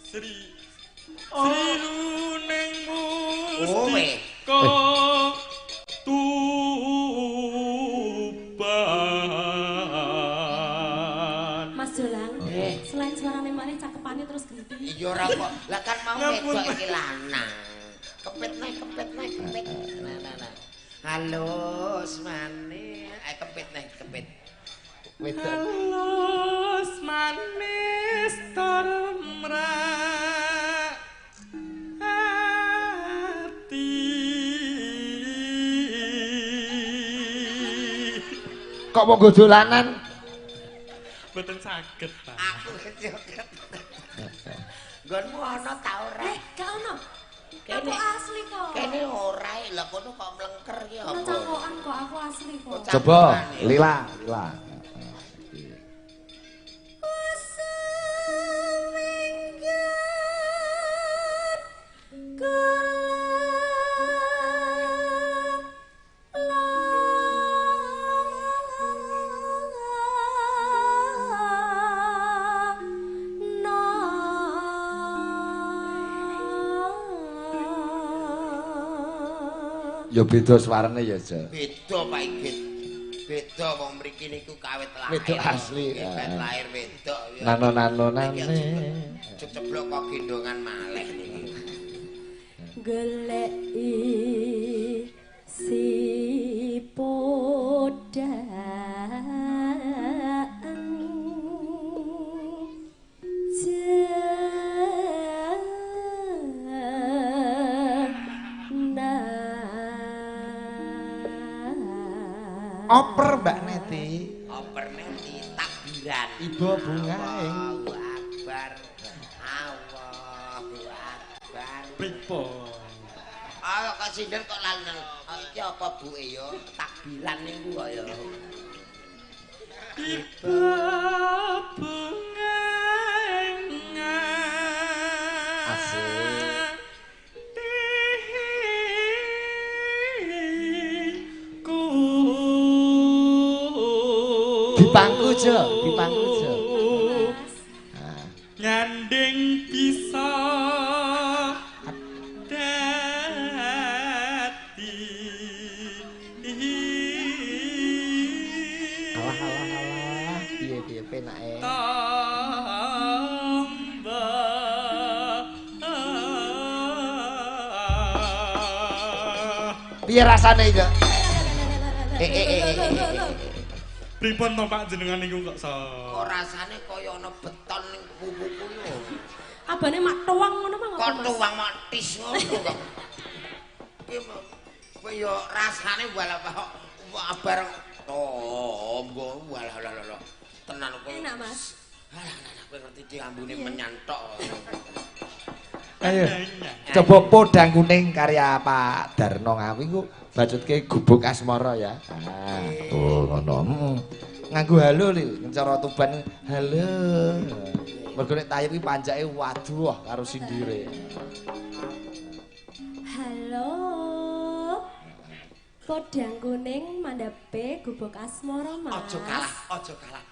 Sri Runeng Oh, Musti weh. Ko Tuban. Mas Jolang. Selain suarane maneh cakepane terus gendhi. Iya ora kok. Lah kan mau wedok iki lanang. Kepit naik. Nah. Halo, Smane. Kepit naik. Wedok. Halus manis tormra hati. Kok mau dolanan? Mboten saged, Pak. Aku kejoget. Nggonmu ana ta ora? Gak ono. Kene Aku asli kok. Kene ora, lah kono kok mlengker ki Ono apa? cangkokan kok, aku asli kok. Coba Lila. Ya beda suarane ya, Jo. Beda Pak Igit. Beda wong mriki niku kawit lahir. Wedok asli. Kawit lahir wedok ya. Nano-nanonane. Ceblok kok gendongan maleh niki. Goleki si Oper Mbak Neti. Oper Neti takbiran. Ibu bungae. Allahu Akbar. Allahu Akbar. Pripun? Ayo kok sinden kok lanang. Iki apa buke ya? Takbiran niku kok ya. Ibu bunga pangku Jo, di pangku Jo. Nyanding bisa dadi Alah piye penake. Piye rasane iki? Pripun to Pak jenengan niku kok Kok rasane kaya ana beton ning kukuku lho. Abane mak tuwang ngono mah Kok tuwang mak tis ngono kok. Ki kowe yo rasane walah kok bareng tombo walah lho. Tenan kowe. enak Mas. Alah kowe ngerti diambune menyantok. Ayo. Coba podang kuning karya Pak Darno Ngawi ku bajutke gubuk asmara ya. Oh ngono. Nganggo halo lho, cara Tuban halo. Mergo nek tayub iki panjake waduh karo sindire. Halo. Podang kuning mandhape gubuk asmara Mas. Aja kalah.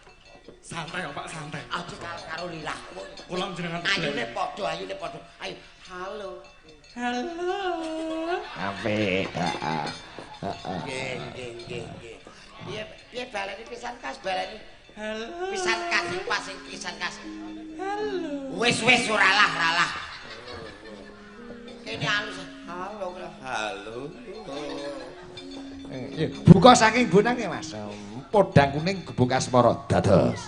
santai kok Pak santai. Aja kalah karo lilahmu. Kula jenengan Ayune padha. Ayo, halo. Halo. Apik, heeh. Nggih. Piye baleni pisan kas baleni? Halo. Pisan kas pas sing pisan kas. Halo. Wis ralah. Kene halus. Halo. Buka saking bonange Mas. Podang kuning gubuk asmara dados.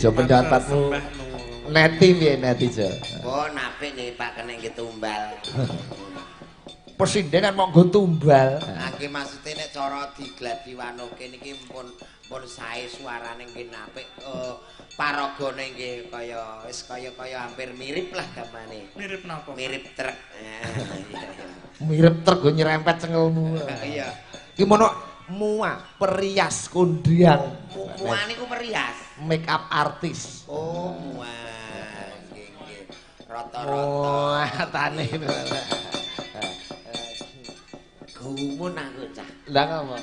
Jo pendapatmu. Neti piye neti Jo? Oh, napik nih Pak kena nggih tumbal. Presiden kan monggo tumbal. Nggih maksude nek cara digladiwanoke niki pun sae suarane nggih napik. Paragane nggih kaya wis kaya hampir mirip lah gamane. Mirip napa? Mirip truk. Mirip truk go nyerempet cengelmu. Iya. Ki mono mua perias kondriang. Mua niku perias. Make up artis. Oh, mua. Nggih. Rata-rata. Oh, tane. Gumun aku cah. Lah ngopo?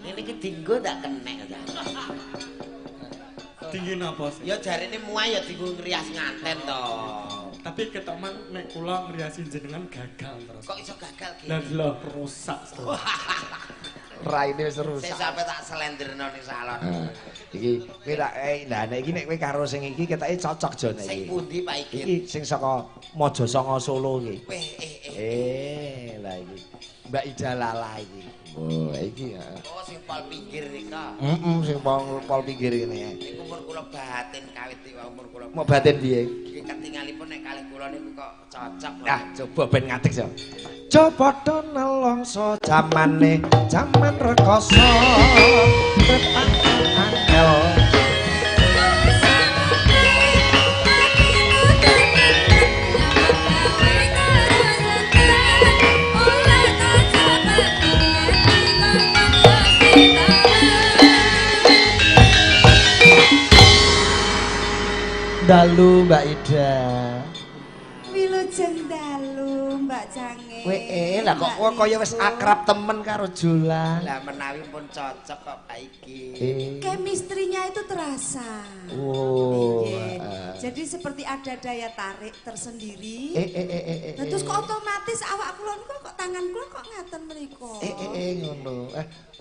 Ini ki dinggo ndak kenek cah. Dingin apa sih? Ya jarine mua ya dinggo ngrias nganten to. Tapi ketok man nek kula ngriasi jenengan gagal terus. Kok iso gagal ki? Lah lho rusak. Raine wis Saya rusak. sampe tak selenderno ning salon. Iki kowe tak nah nek iki nek kowe karo sing iki ketake cocok Jo nek Sing iki. pundi Pak Igit? Iki sing saka Mojosongo Solo iki. Lah iki. Mbak Ida Lala iki. Oh, iki ya. Oh, sing pol pinggir nika. Sing pol pinggir kene. Niku pun kula batin kawit iki pun kula. Mau batin piye? Iki ketingalipun nek kalih kula niku kok cocok. Ah, coba ben ngatik yo. Coba to nelongso jamane, jaman rekoso. Repak angel. Dalu Mbak Ida. Wilujeng dalu Mbak Jange. Kowe lah kok kaya wis akrab temen karo Jolan. Lah menawi pun cocok kok Pak Iki. Chemistry-nya itu terasa. Oh. Jadi seperti ada daya tarik tersendiri. Nah, terus kok otomatis awak kula niku kok tangan kula kok ngaten mriku. Ngono.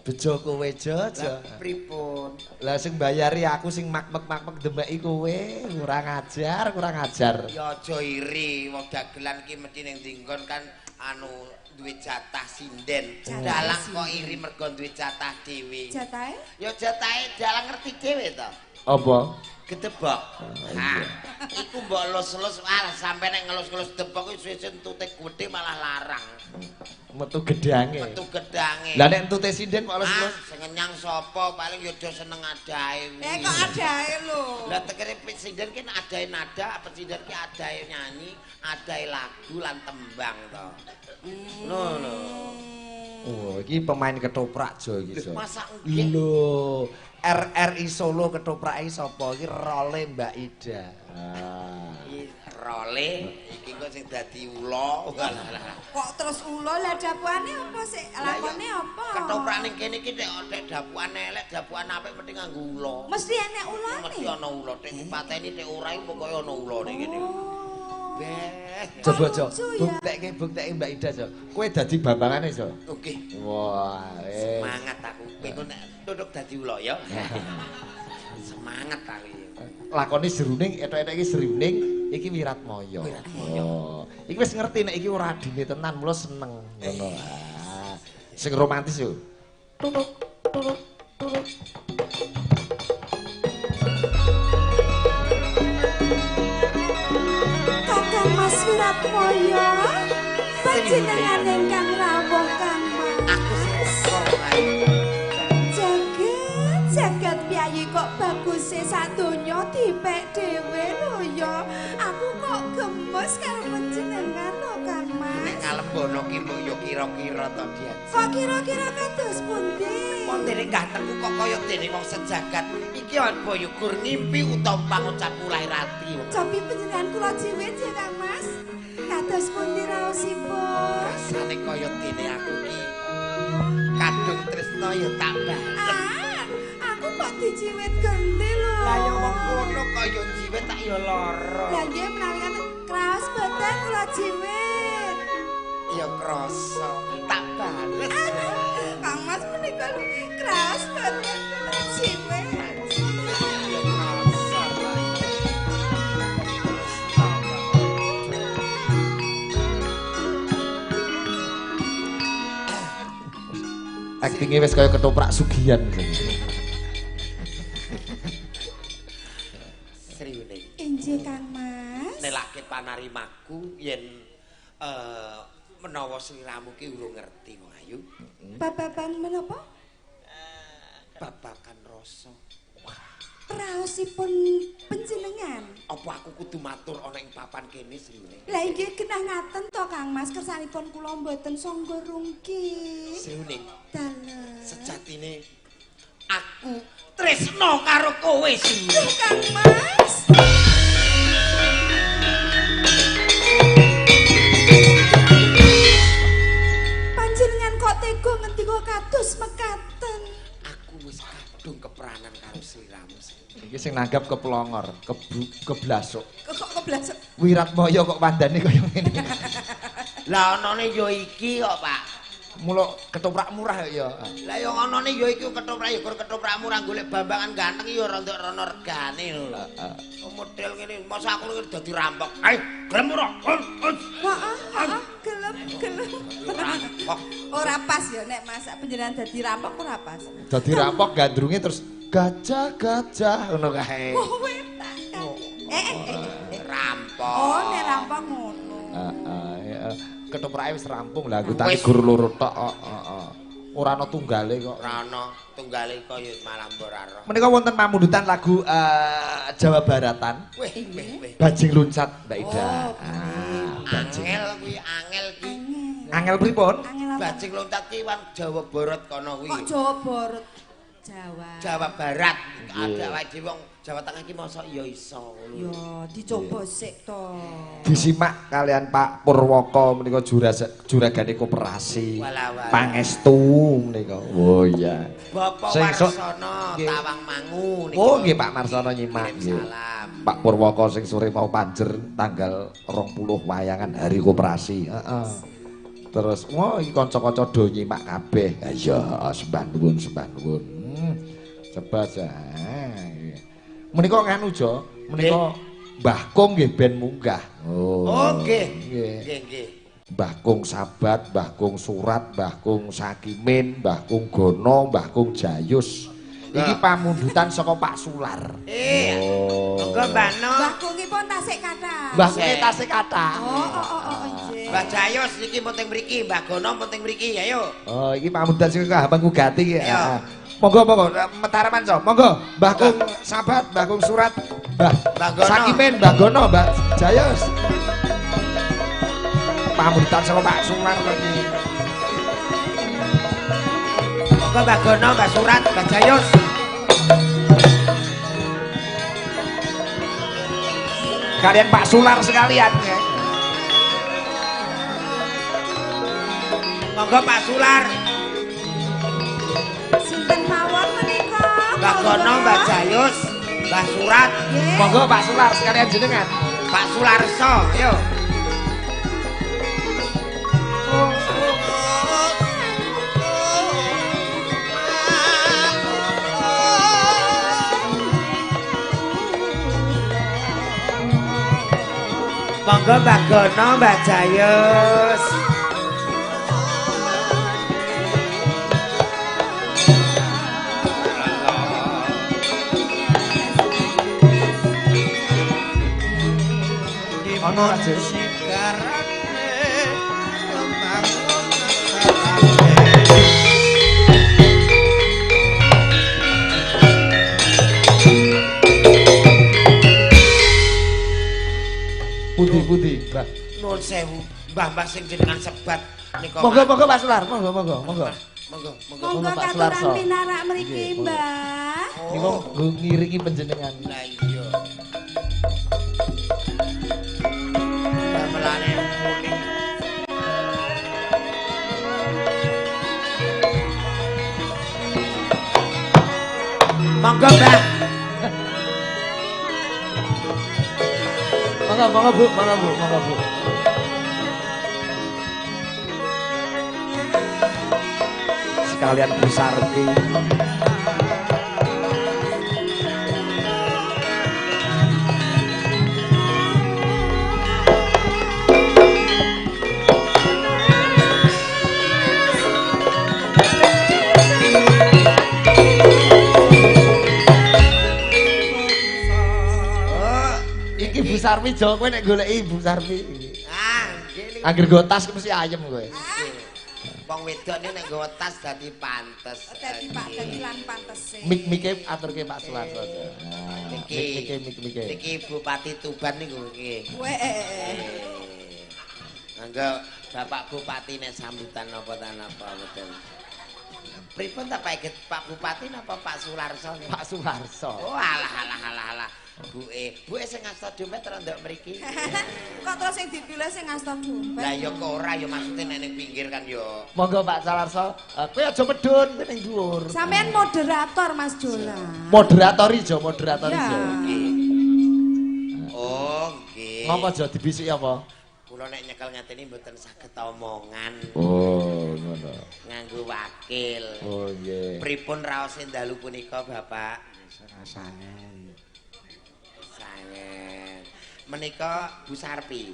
Bejo kowe Jojo. Pripun? Lah sing bayari aku sing makmek demeki kowe, kurang ajar. Ya aja iri, wong dagelan ki mesti ning dinggon kan anu duwe jatah sinden. Dalang kok iri mergo duwe jatah dhewe. Jatahe? Ya jatahe dalang ngerti dhewe to. Apa? Gedebok. Nah, iku mbok lus-lus sampe nek ngelus-ngelus debok kuwi suwe entute gedhe malah larang. Metu gedange. Lah nek entute sinden kok lus-lus. Sing ngenyang sapa paling ya do seneng adahe. Kok adahe lho. Lah tekere sinden ki adahe nada, apa sinden ki adahe nyanyi, adahe lagu lan tembang to. Ngono. Oh, iki pemain ketoprak Jo iki Jo. Masa nggih. Lho, RRI Solo ketoprake sapa iki role Mbak Ida. Role iki kok sing dadi ula. Kok terus ula lah dapuane apa sih? Lakone apa? Ketoprak ning kene iki nek dapuan elek, dapuan apik mesti nganggo ula. Mesti enek ulane. Mesti ana ula, nek dipateni nek ora iku pokoke ana ulane kene. Coba Jo, buktekke Mbak Ida Jo. Kowe dadi bambangane Jo. Oke. Wah, semangat aku. Kowe nek duduk dadi ula ya. Semangat aku. Lakoni seruning, etok-etok iki seruning, iki Wiratmaya. Oh, iki wis ngerti nek iki ora adine tenan, mula seneng ngono. Sing romantis yo. Kakang Mas Wiratmaya, panjenengan ingkang rawuh Kang Aku seneng. Jagat piyayi kok baguse sadonya dipek dhewe lho ya. Aku kok gemes karo panjenengan lho Kang Mas. Nek ngalembono ki mbok yo kira-kira to dia. Kok kira-kira kados pundi? Montene gantengku kok kaya dene wong sejagat. Iki apa yo gur ngimpi utawa pangucap lahir ati. Cobi panjenengan kula jiwit ya Kang Mas. Kados pundi raosipun? Rasane kaya dene aku ki kadung tresna ya tak bales. Aku kok dijiwit genti lho. Lah ya wong kono kaya jiwit tak ya lara. Lah nggih menawi kan kraos boten kula jiwit. Ya krasa tak bales. Kang Mas menika lho kraos boten kula jiwit. Ya krasa. Aktingnya wis kaya ketoprak sugihan. nelake panarimaku yen menawa sliramu ki urung ngerti wong ayu. Babagan menapa? Babakan rasa. Raosipun panjenengan. Apa aku kudu matur ana ing papan kene Sriwuning? Lah inggih genah ngaten to Kang Mas, kersanipun kula mboten sangga rungki. Sriwuning. Dalah. Sejatine aku tresno karo kowe Sriwuning. Kang Mas. Panjenengan kok tega ngendika kados mekaten? Aku wis kadung keperanan karo sliramu. Iki sing nanggap keplongor, keblasuk. Kok keblasuk? Wiratmaya kok wandane kaya ngene. Lah anane ya iki kok, Pak. Mula ketoprak murah ya. Lah yang anane ya iki ketoprak ya ketoprak murah golek bambangan ganteng ya ora ndek rono regane lho. Model ngene masa aku iki dadi rampok. Ayo, gelem ora? Heeh, gelem. Ora pas ya nek masak panjenengan dadi rampok ora pas. Dadi rampok gandrunge terus gajah-gajah ngono kae. Oh, wetak. Rampok. Oh, nek rampok ngono. Ketoprake wis rampung lah, gutane gur loro tok. Ora ana tunggale kok. Ora ana tunggale kaya malam ora roh. Menika wonten pamundutan lagu Jawa Baratan. Weh. Bajing luncat Mbak Ida. Angel kuwi angel ki. Angel pripun? Bajing loncat ki wan Jawa Barat kono kuwi. Kok Jawa Barat? Jawa Barat. Ada wae dhewe wong Jawa Tengah ki mosok ya iso. Ya, dicoba sik to. Disimak kalian Pak Purwoko menika juragane koperasi. Pangestu menika. Oh iya. Bapak Warsono Tawangmangu niku. Oh nggih Pak Marsono nyimak nggih. Pak Purwoko sing sore mau panjer tanggal 20 wayangan hari koperasi. Terus iki kanca-kanca do nyimak kabeh. Ha iya sembah nuwun. Coba menika nganu Jo, menika Mbah Kung nggih ben munggah. Oh nggih. Mbah Kung Sabat, Mbah Kung Surat, Mbah Kung Sakimin, Mbah Kung Gono, Mbah Kung Jayus. Iki pamundutan saka Pak Sular. Monggo Mbah No. Mbah Kungipun tasik kathah. Mbah Kung tasik kathah. Oh, nggih. Mbah Jayus iki penting mriki, Mbah Gono penting mriki, ayo. Oh, iki pamundutan sing Kahampang Gati iki. Monggo metaraman so. Monggo Mbah Kung Sabat, Mbah Kung Surat, Mbah Sakimin, Mbah Gono, Mbah Jayus. Pamundutan saka Pak Sular iki. Monggo Mbah Gono, Mbah Surat, Mbah Jayus. Kalian Pak Sular sekalian ya. Monggo Pak Sular. Sinten mawon menika? Mbah Gono, Mbah Jayus, Mbah Surat. Monggo Pak Sular sekalian jenengan. Pak Sularso, ayo. Monggo Mbah Gono, Mbah Jayus. Ono aja. Putih, Mbak. Nuwun sewu, Mbah sing jenengan sebat nika. Monggo Pak Sular, monggo. Monggo Pak Sularso. Katuran pinarak mriki, Mbah. Niku ngiringi panjenengan. Lah iya. Damelane muni. Monggo, Mbah. Monggo Bu. Sekalian Bu Sarti. Sarmi jo kowe nek goleki Ibu Sarmi. Ah, nggih. Angger go tas mesti ayem kowe. Wong wedok nek nggawa tas dadi pantes. Dadi Pak dadi lan pantese. Mik-mike aturke Pak Sularso. Niki niki Bupati Tuban niku nggih. Angga Bapak Bupati nek sambutan napa ta napa mboten. Pripun ta Pak Bupati napa Pak Sularso? Pak Sularso. Oh alah. Buke sing ngasta dompet rondok mriki. Kok terus sing dipilih sing ngasta dompet? Lah ya kok ora ya maksude nek ning pinggir kan ya. Monggo Pak Sularso, kowe aja medun kowe ning dhuwur. Sampeyan moderator Mas Jola. Moderator ijo. Nggih. Oh, nggih. Ngapa aja dibisiki apa? Kula nek nyekel ngateni mboten saged omongan. Oh, ngono. Nganggo wakil. Oh, nggih. Pripun raos dalu punika, Bapak? Rasane. Menika Bu Sarpi.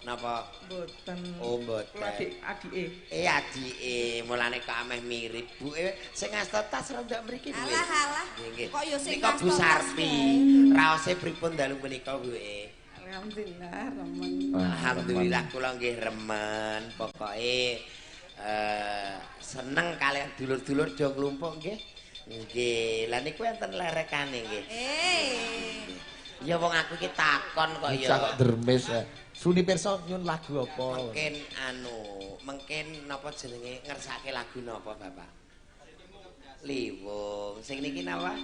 Napa? Mboten. Oh, mboten. Adike. Adike, mulane kok ameh mirip. Buke sing ngasta tas rondok mriki, Bu. Alah. Nggih. Kok ya sing Nika Bu ngasta tas Sarpi. Raose pripun dalu punika, Bu? Alhamdulillah remen. Alhamdulillah kula nggih remen. Pokoke seneng kalian dulur-dulur do nglumpuk nggih. Nggih. Lah niku enten lerekane nggih. Ya wong aku iki takon kok ya. Cak dermis. Suni pirsa nyun lagu apa? Mungkin napa jenenge ngersake lagu napa, Bapak? Liwung. Sing niki napa?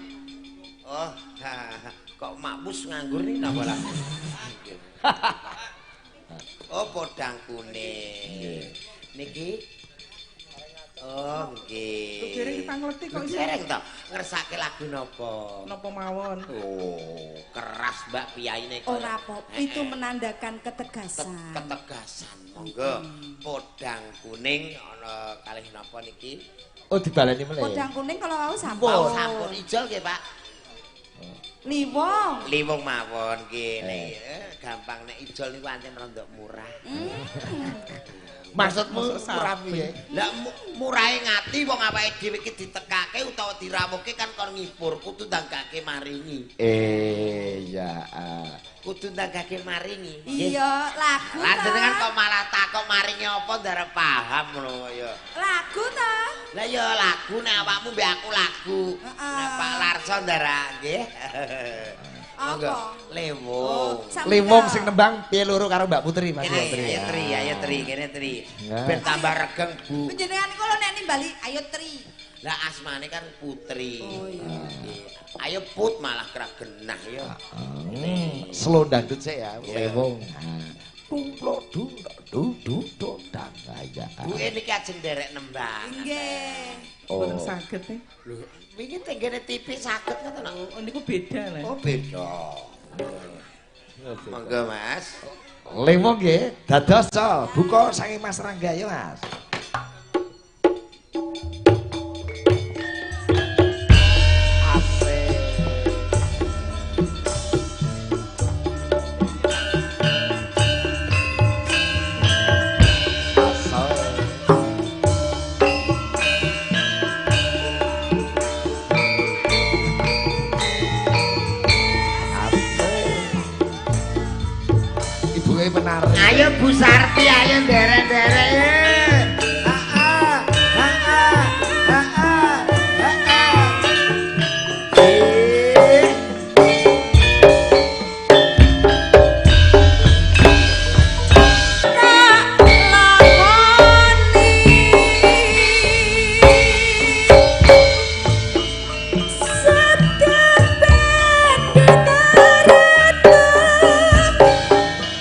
Oh, kok makmus nganggur nih napa lah? Oh, podang kuning. Niki oh, nggih. Dereng pangleti kok iso. Dereng to. Ngersake lagu napa? Napa mawon? Oh, keras Mbak piyaine kok. Ora apa, itu menandakan ketegasan. Ketegasan. Monggo podang kuning ana kalih napa niki? Oh, dibaleni meneh. Podang kuning kalau mau sampun. Oh, sampun ijol nggih, Pak. Liwong mawon nggih. Gampang nek ijol niku pancen rondok murah. Maksudmu murah piye? Lah murahe ngati wong awake dhewe iki ditekake utawa dirawuhke kan kon ngipur kudu ndangkake maringi. Ya. Kudu ndangkake maringi. Iya, lagu. Lah jenengan kok malah takok maringi apa ndarep paham ngono ya. Lagu ta? Lah ya lagu nek awakmu mbek aku lagu. Nek Pak Larso ndarak nggih. Apa? Lewung. Lewung sing nembang piye loro karo Mbak Putri Mas Putri. Ayo Tri, kene Tri. Ben tambah regeng, Bu. Panjenengan iku lho nek nimbali ayo Tri. Lah asmane kan Putri. Oh iya. Ayo Put malah kera genah ya. Slow dangdut sik ya, lewung. Tumplo du dan kaya. Bu niki ajeng derek nembang. Nggih. Mboten saged e. Lho, wingi tenggene TV saged ngoten lho. Oh niku beda lah. Oh beda. Monggo Mas. Lewung nggih, dados buka saking Mas Rangga ya, Mas. Ayo Bu Sarti, ayo derek-derek.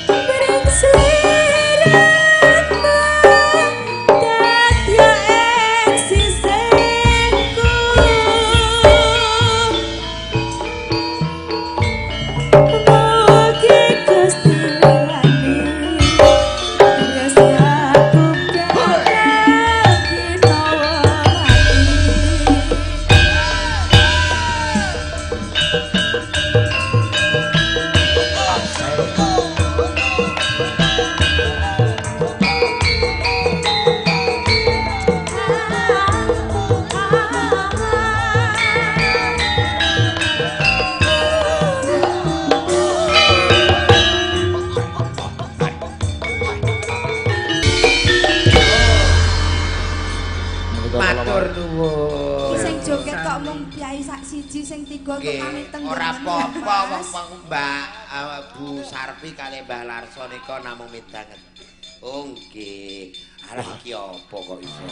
Bring slirat monggo pamit teng ora apa-apa wong Mbak Bu Sarpi kali Mbah Larso nika namung midanget. Oh nggih. Alah iki apa kok iso?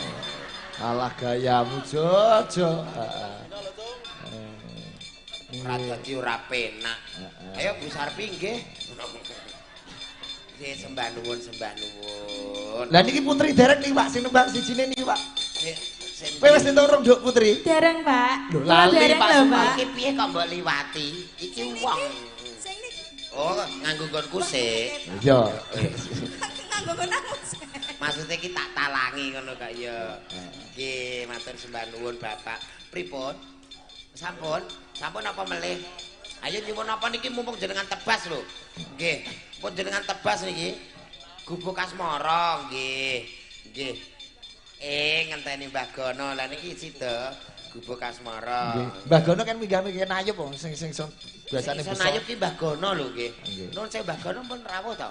Alah gayamu Jojo. Ora dadi ora penak. Ayo Bu Sarpi nggih. Nggih sembah nuwun sembah nuwun. Lah niki putri derek nih Pak sing nembang sijine niki Pak. Kowe wis entuk urung Nduk Putri? Dereng, Pak. Lho lali Pak Sumpah. Iki piye kok mbok liwati? Iki wong. Oh, nganggo nggonku sik. Iya. Nganggo konamu. Maksudnya iki tak talangi ngono kok ya. Nggih, matur sembah nuwun Bapak. Pripun? Sampun? Sampun apa melih? Ayo nyuwun apa niki mumpung jenengan tebas lho. Nggih, pun jenengan tebas niki. Gubuk asmara nggih. Nggih. Ngenteni Mbah Gono. Lah niki sida gubuk asmara. Nggih. Mbah Gono kan minggah-minggah nayup wong sing biasane bisa. Nayup ki Mbah Gono lho nggih. Nuwun sewu Mbah Gono pun rawuh to.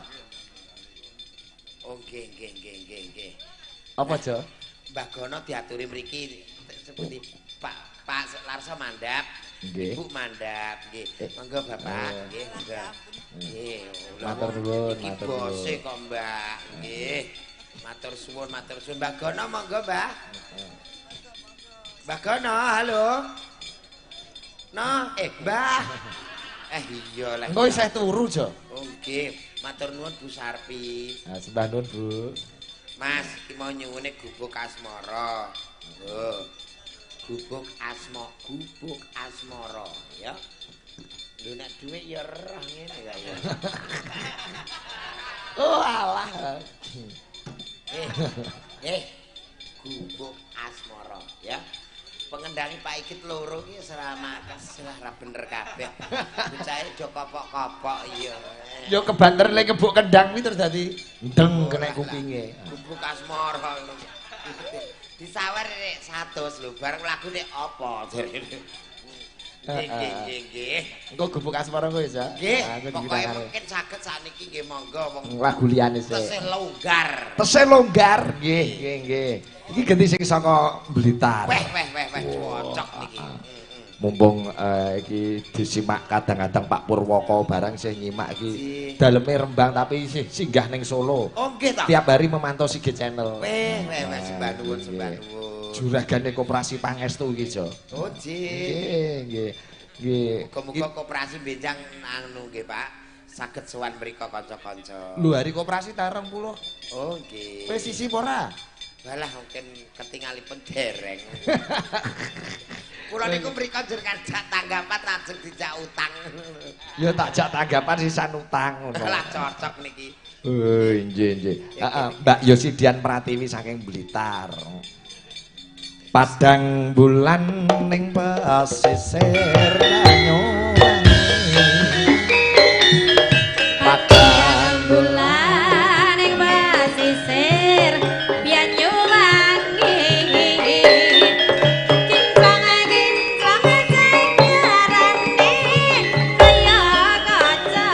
Oh nggih. Apa, Jo? Mbah Gono diaturi mriki sepundi Pak Larso mandhap. Nggih. Ibu mandhap nggih. Monggo Bapak nggih, monggo. Nggih. Matur nuwun, Iki matur nuwun. bose kok Mbak. Nggih. Matur suwun. Mbah Gono monggo, Mbah. Mbah Gono, halo. No, Mbah. Iya lah. Engko isih turu, Jo. Oh nggih. Matur nuwun Bu Sarpi. Nah, sembah nuwun, Bu. Mas, iki mau nyuwune gubuk asmara. Lho. Gubuk asmara, ya. Lho nek dhuwit ya roh ngene kok ya. Oh alah. Gubuk asmara, ya. Pengendangi Pak Ikit loro ki selamakas ora bener kabeh. Bocahe do kopok-kopok iya. Yo kebanter le kebuk kendang kuwi terus dadi ndeng kena kupinge. Gubuk asmara. Disawer nek 100 lho, bareng lagu nek apa jarene. Nggih. Engko gubuk asmara kowe ya. Nggih. Pokoke mungkin saged sakniki nggih monggo wong lagu liyane sik. tesih longgar. Tesih longgar. Nggih. Iki ganti sing saka Blitar. Weh cocok niki. Mumpung iki disimak kadang-kadang Pak Purwoko barang sing nyimak iki daleme Rembang tapi isih singgah ning Solo. Oh nggih ta. Tiap hari memantau Sige Channel. Weh sembah nuwun. Juragane Koperasi Pangestu iki, Jo. Oh nggih. Muga-muga koperasi benjang anu nggih, Pak. Saged sowan mriko kanca-kanca. Lho hari koperasi ta 20. Oh nggih. Wis sisi ora? Walah mungkin ketingalipun dereng. Kula niku mriko jenengan jak tanggapan lajeng dijak utang. Ya tak jak tanggapan sisan utang ngono. Lah cocok niki. Oh, nggih. Mbak Yosidian Pratiwi saking Blitar. Padang bulan ning pesisir Banyuwangi. Padang bulan ning pesisir Banyuwangi. Kinclong jajarane kaya kaca.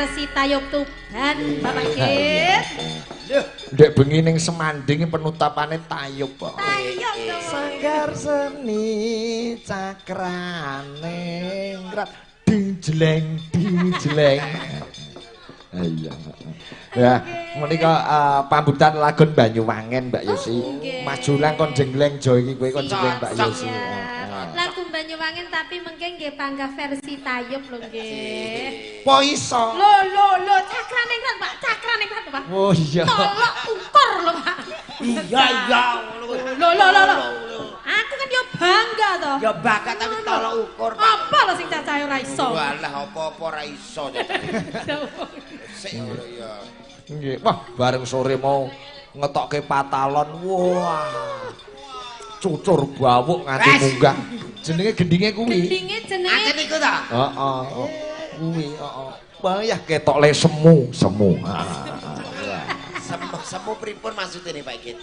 versi Tayub Tuban Bapak Ikit. Ndek bengi ning Semanding penutapane Tayub kok. Tayub to. Sanggar seni cakrane ngrat dijleng. Iya. Ya, menika pambutan lagun Banyuwangen Mbak Yosi. Majulang kon jengleng jo iki kowe kon jengleng Mbak Yosi. Lagu Banyuwangen tapi mungkin nggih panggah versi Tayub lho nggih. Po iso. Lho, cakrane ngrat Pak, cakrane ngrat Pak. Oh iya. Tolok ukur lho Pak. Iya. Lho. Aku kan yo bangga to. Ya bangga tapi tolok ukur Pak. Apa lho sing cacahe ora iso? Walah apa-apa ora iso. Sik ngono ya. Nggih. Wah, bareng sore mau ngetokke patalon. Wah. Cucur bawuk nganti munggah. Jenenge gendinge kuwi. Gendinge jenenge. Acen iku ta? Heeh. Kuwi, heeh. Bayah ketok le semu. Semu pripun maksudnya nih Pak Igit?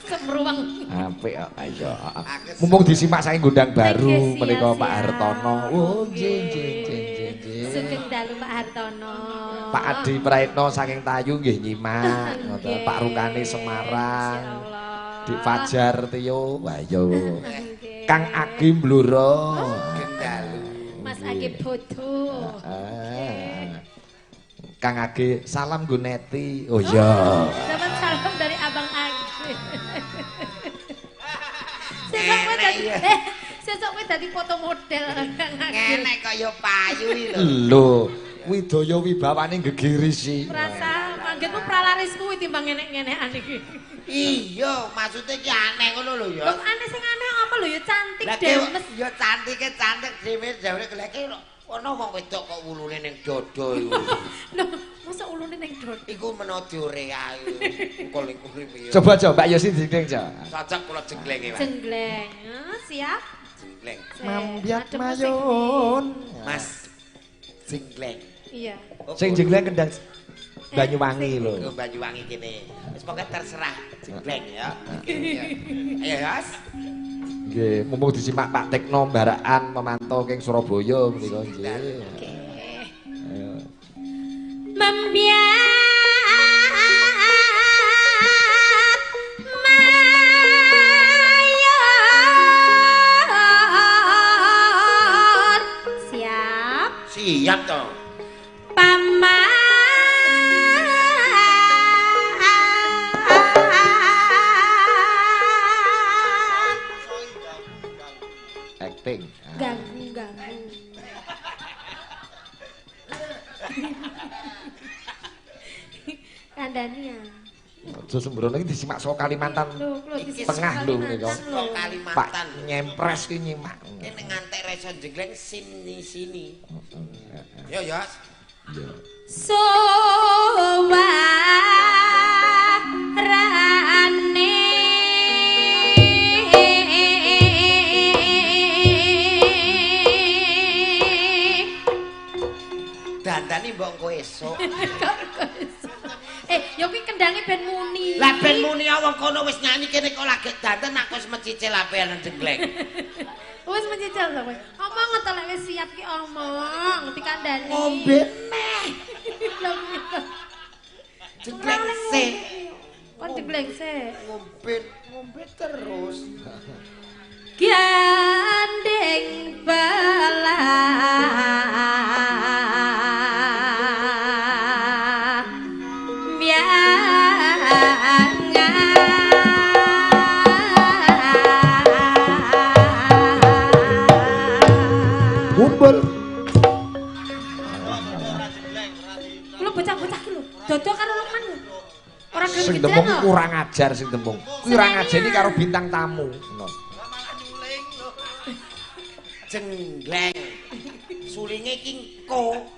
Semruweng. Apik kok ayo. Mumpung disimak saking Gondang Baru menika Pak Hartono. Oh nggih. Sugeng dalu Pak Hartono. Pak Adi Praitno saking Tayu nggih nyimak. Ngoten Pak Rukane Semarang. Dik Fajar Tio. Wah yo. Kang Agi Bluro. Mas Agi Bodo. Kang Agi salam Guneti. Oh iya. Dapat salam dari Abang Agi. Sesuk kowe dadi foto model Kang Agi. Ngenek kaya payu iki lho. Lho, Widaya wibawane gegirisi. Rasa manggitmu pralaris kuwi timbang ngenek-ngenekan iki. Iya, maksudnya ki aneh ngono lho ya. Kok aneh sing aneh apa lho ya cantik Lah demes. ya cantike cantik dhewe jare geleke ono wong wedok kok ulune ning dada iku. Lho, mosok ulune ning dada. Iku menodorea iku. Engkol-engkol piye. Coba Mbak Yosi jengkleng, Jo. Cocok kula jengklenge, Mas. Jengleng. Siap. Jengkleng. Mambiat mayon. Mas. Jengkleng. Iya. Sing jengkleng kendang Banyuwangi lho. Banyuwangi kene. Wis pokoke terserah jengkleng ya. Ayo, Mas. Nggih, mumpung disimak Pak Tekno Mbarakan memantau king Surabaya menika nggih. Oke. Ayo. Membiat mayon. Siap. Siap to. Acting. Ganggu. Kandani ya. Aja sembrono iki disimak saka Kalimantan. Tengah lho menika. Kok Pak Kalimantan. nyempres ki nyimak. Kene ngantek reso jengkleng sini. Yo, Yos. Iya. Sowarane Dandani mbok engko esuk. Ya kuwi kendange ben muni. Lah ben muni wong kono wis nyanyi kene kok lagi danten aku wis mecicil apean jengkleng. Wis mencicil to kowe. Omong to lek wis siap ki omong dikandani. Ngombe neh. Jengkleng sik. Kon jengkleng sik. Ngombe terus. Gandeng belah Kumpul. Lu bocah-bocah ki lho, dodo karo Lukman lho. Ora gelem Sing kicilan tembung lho. kurang ajar sing tembung. Kuwi ora ngajeni karo bintang tamu. No. Jenggleng. Sulinge ki engko.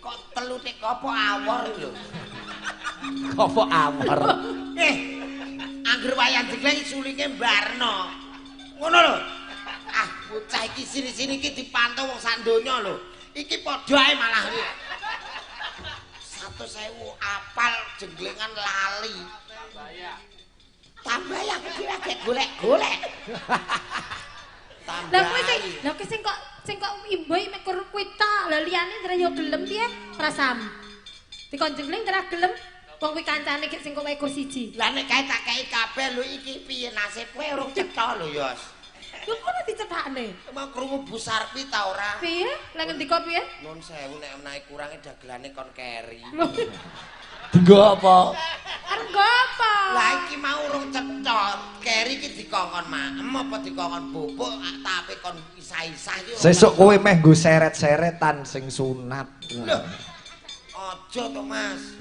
Kok telute apa awor lho. Apa awor? Angger wayang jenggleng sulinge mbarno. Ngono lho. Ah, bocah iki sini-sini iki dipantau wong sak donya lho. Iki padha ae malah. 100.000 apal jenglengan lali. Tambah ya iki golek-golek. Lah kowe sing kok imboi mek kuwi tok. Lah liyane ora yo gelem piye? Prasam. Dikon jengling ora gelem. Wong kuwi kancane gek sing kok ekor siji. Lah nek kae tak kei kabeh lho iki piye nasib kowe urung cetha lho, Yos. Lho kok ora dicethakne? Emang krungu Bu Sarpi ta ora? Piye? Lah ngendika piye? Nuwun sewu nek menawi kurange dagelane kon keri. Dinggo apa? Arep nggo apa? Lah iki mau urung cetha. Keri iki dikongkon maem apa dikongkon bubuk tapi kon isah-isah iki. Sesuk kowe meh nggo seret-seretan sing sunat. Lho. Aja to, Mas.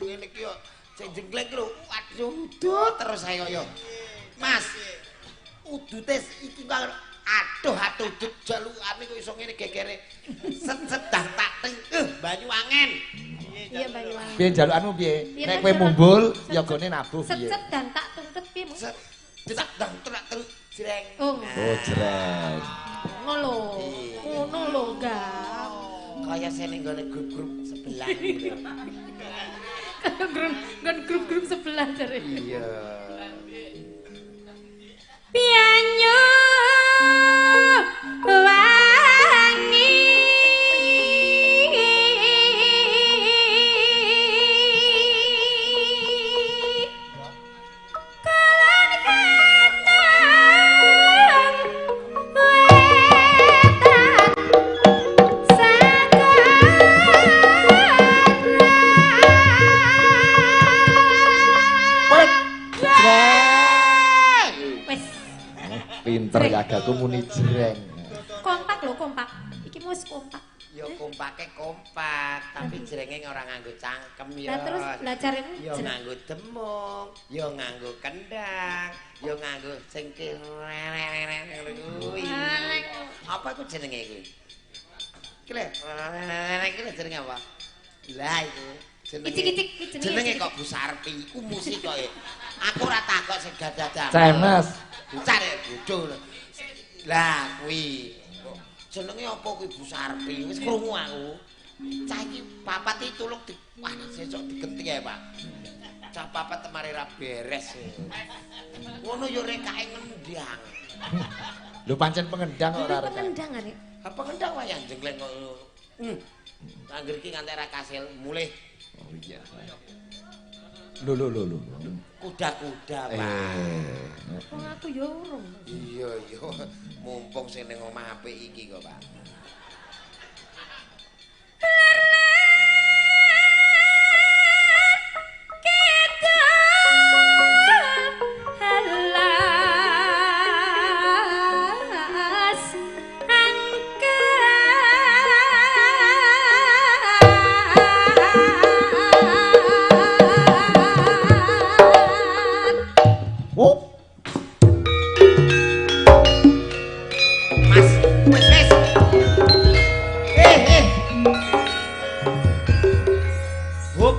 Ngene iki yo sing jenggleng lho. Waduh, udut terus ae kaya. Mas. Udute iki aduh udut jalukane kok iso ngene gegere. Sedang tak teng Banyuwangen. Iya Banyuwangen. Piye jalukanmu piye? Nek kowe mumbul ya gone nabuh piye? Set dan tak tuntut piye, Mas? Sedang terus jreng. Oh, Oh, jreng. ngono lho. Ngono lho, Gang. Kaya sene nggone grup-grup sebelah gitu. Kaya grup-grup sebelah jare. Iya. Pianyo wangi kalan katang wetan wis Pinter gagaku muni jreng. kompak lho kompak iki wis kompak Yo kompake kompak, tapi jrenge ora nganggo cangkem yo. lah terus belajarmu Yo nganggo demung, yo nganggo kendang, yo nganggo sing kuwi. Apa iku jenenge kuwi? Iki lho, iki lho jenenge apa? Lah iku Kicik-kicik jenenge kok Bu Sarpi, iku musik kok. Aku ora takok sing dadakan. Cemes. Bucar bodho. Lah kuwi jenenge apa kuwi Bu Sarpi? Wis krungu aku. Cah iki papat iki tulung di wah sesuk digenti ae, Pak. Cah papat temare ra beres. Ngono yo rekake ngendang. Lho pancen pengendang kok ora rekake. pengendang arek Apa ngendang wayang jengkleng kok. Angger iki nganti ra kasil mulih. Oh iya. Lho. Kuda-kuda, Pak. wong aku yo urung Iya, mumpung sing ning omah apik iki kok, Pak. Mas, wis. Hup.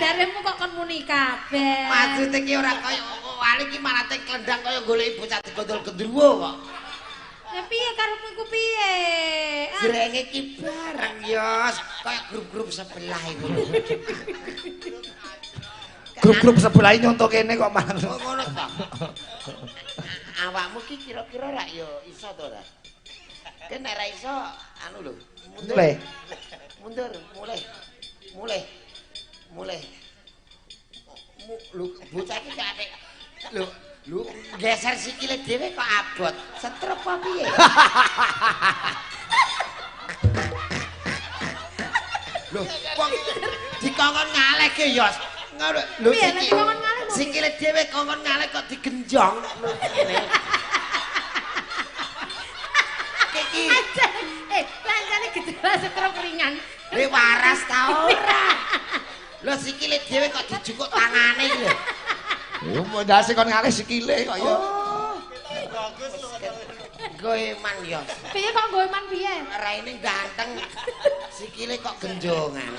jaremu kok kon muni kabeh Maksud iki ora kaya wali iki malah teng klendang kaya golek bocah digondol gendruwo kok. ya piye karepmu iku piye Jrenge iki bareng Yos, kaya grup-grup sebelah iku. Grup-grup sebelah nyonto kene kok malah. Oh ngono ta. Awakmu ki kira-kira rak yo iso to ora? Ken nek ra iso anu lho, mundur. Mundur, mulai. Lho, bocah iki kok apik. Lho, geser sikile dhewe kok abot. Setrep apa piye? Lho, wong dikongkon ngalehke Yos. Ngono. Lho sikile dhewe kongkon ngaleh kok digenjong ngene. Iki lancane gejala stroke ringan waras ta ora? Lho sikile dhewe kok dijukuk tangane iki lho. Yo ndase kon ngalih sikile kok ya. Bagus lho. Goeman Yos. piye kok goeman piye Raine ganteng. Sikile kok genjongan.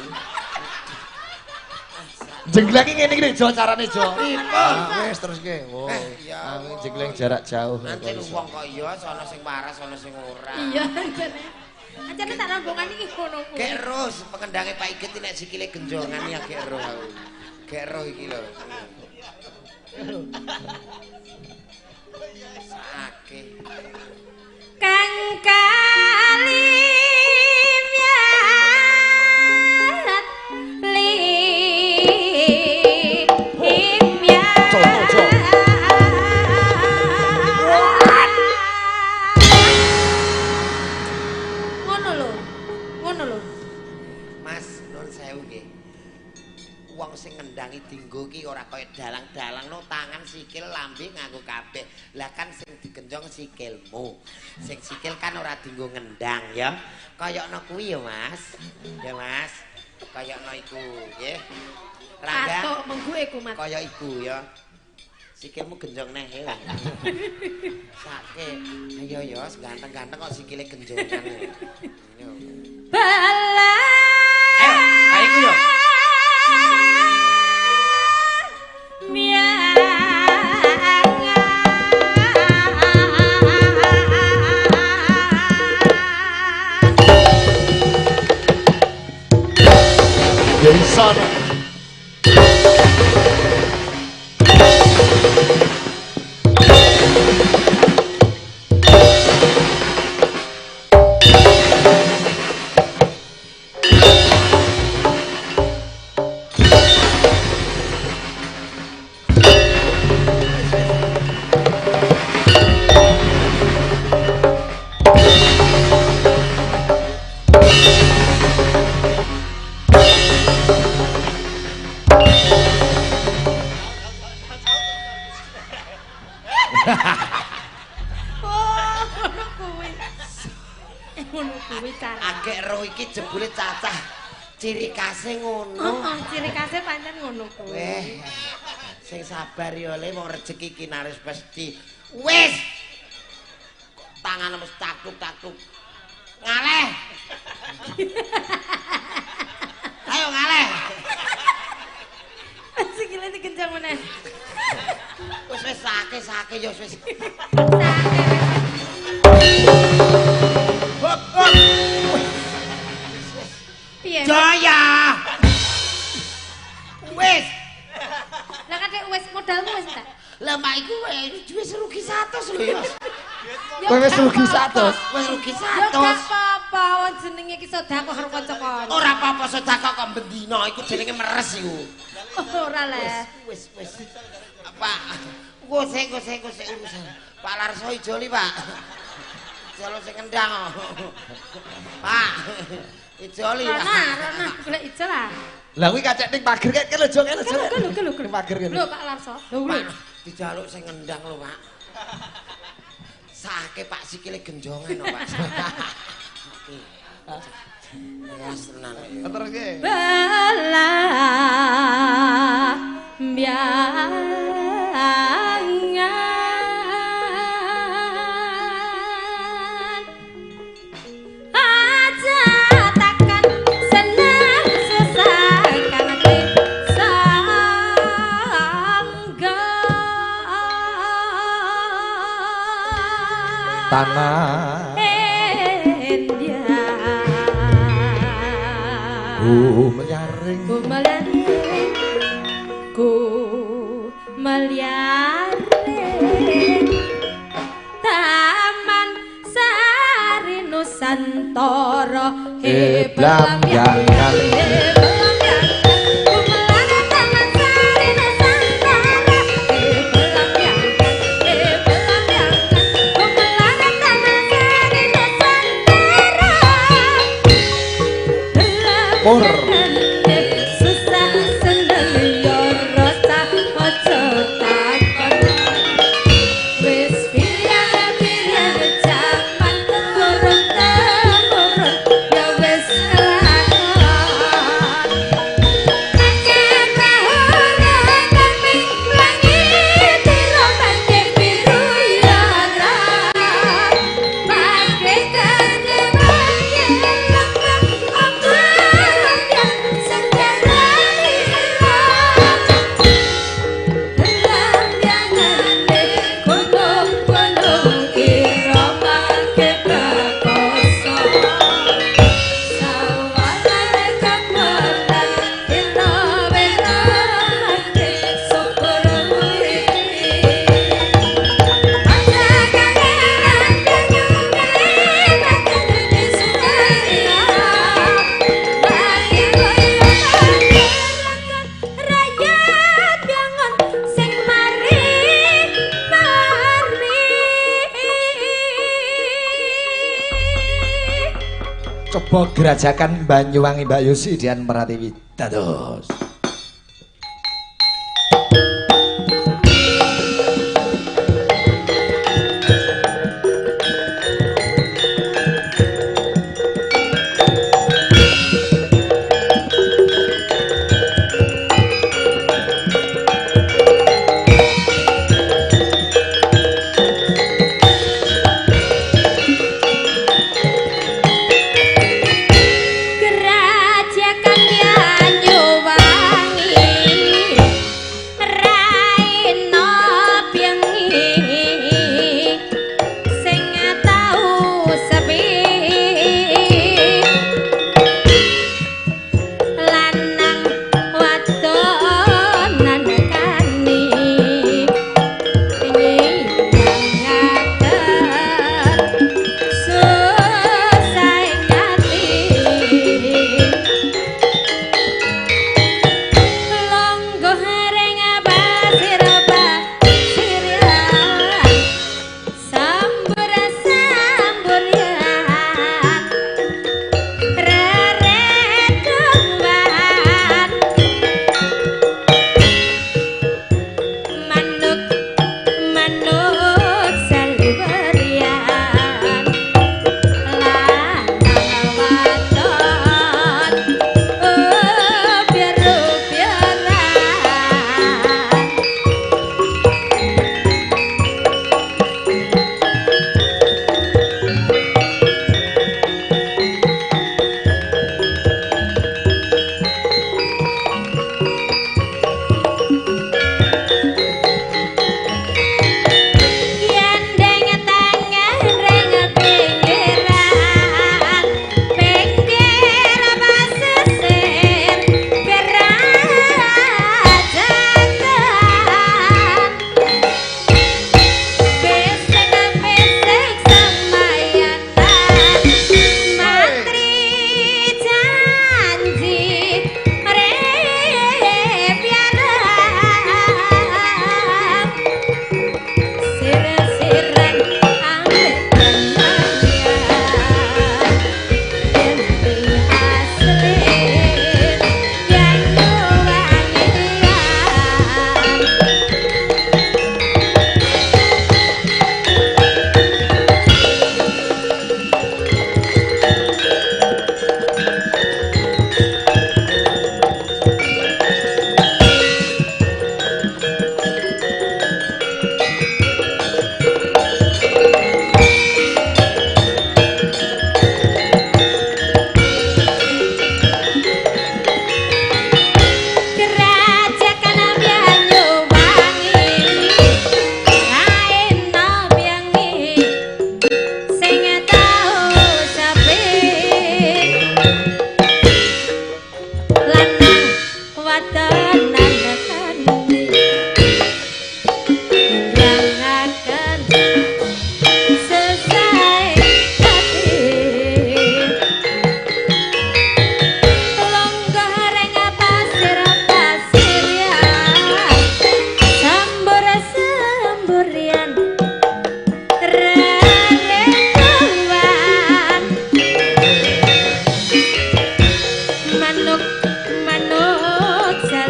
Jengleng iki ngene iki Jo carane Jo. Pripun? Wis teruske. Oh. ya Aku jengleng jarak jauh. Nanti wong kok Yos ana sing waras ana sing ora. iya ancane tak rombongan iki ngono kuwi Gek ros pengendange Pak Igit nek sikile genjongan ya gek roh aku. Gek roh iki lho. Sakit. kang kalimyat limyat ngono lho Mas nun sewu nggih. Wong sing ngendangi dinggo ki ora kaya dalang-dalang no tangan sikil lambe nganggo kabeh. Lah kan sing digenjong sikilmu. Sing sikil kan ora dinggo ngendang ya. Kayakno kuwi ya Mas. Ya Mas. Kayakno iku nggih. Rangga. atok mengku iku Mas Kaya iku ya. Sikilmu genjong neh ya. Sakit. Ayo ya, ganteng-ganteng kok sikile genjongan. bala Ayo iku ya. Agek roh iki jebule cacah ciri khase ngono. Heeh, ciri khase pancen ngono kuwi. Sing sabar ya le wong rejeki iki naris pesti. Wis. Tangan wis takluk-takluk. Ngaleh. Ayo ngaleh. Sikile dikencang meneh. Wis sake ya wis. Hop hop. Piye? Jaya. Wis. Lah kadek wis modalmu wis tak? Lah mak iku wis rugi 100 lho ya. Kowe wis rugi 100. Wis rugi 100. Ya gak apa-apa, wong jenenge iki sedekah karo kanca-kanca. Ora apa-apa sedekah kok bendina iku jenenge meres iku. Ora le. Wis. Pak. Gosek urusan. Pak Larso ijoli, Pak. Jalo sing kendang. Pak. Ijoli, Pak. Rana, golek ijol lah. Lah kuwi kacek ning pager kek lho, Jong. Lho. Pager kene. Lho Pak Larso. Lho. Dijaluk sing ngendang lho, Pak. Sake Pak sikile genjongan lho, Pak. Ya senang ya. Terus ki. Bala biangan aja takkan senang sesakan hati sangga tanah meliaring taman sari Nusantara heblam jangan coba gerajakan Banyuwangi Mbak Yusi Dian Pratiwi dados. Gerajakan Banyuwangi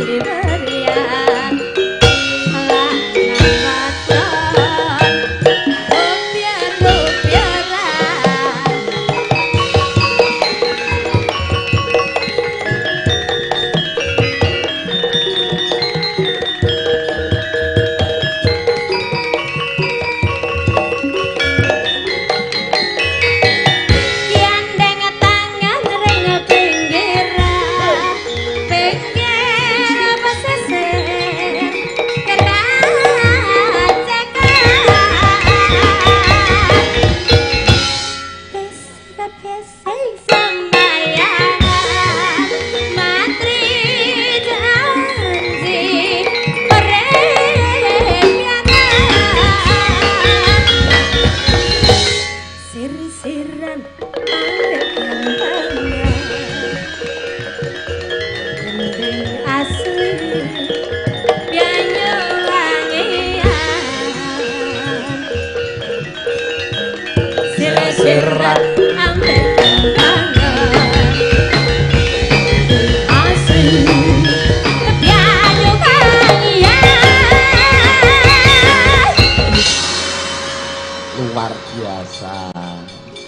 dewe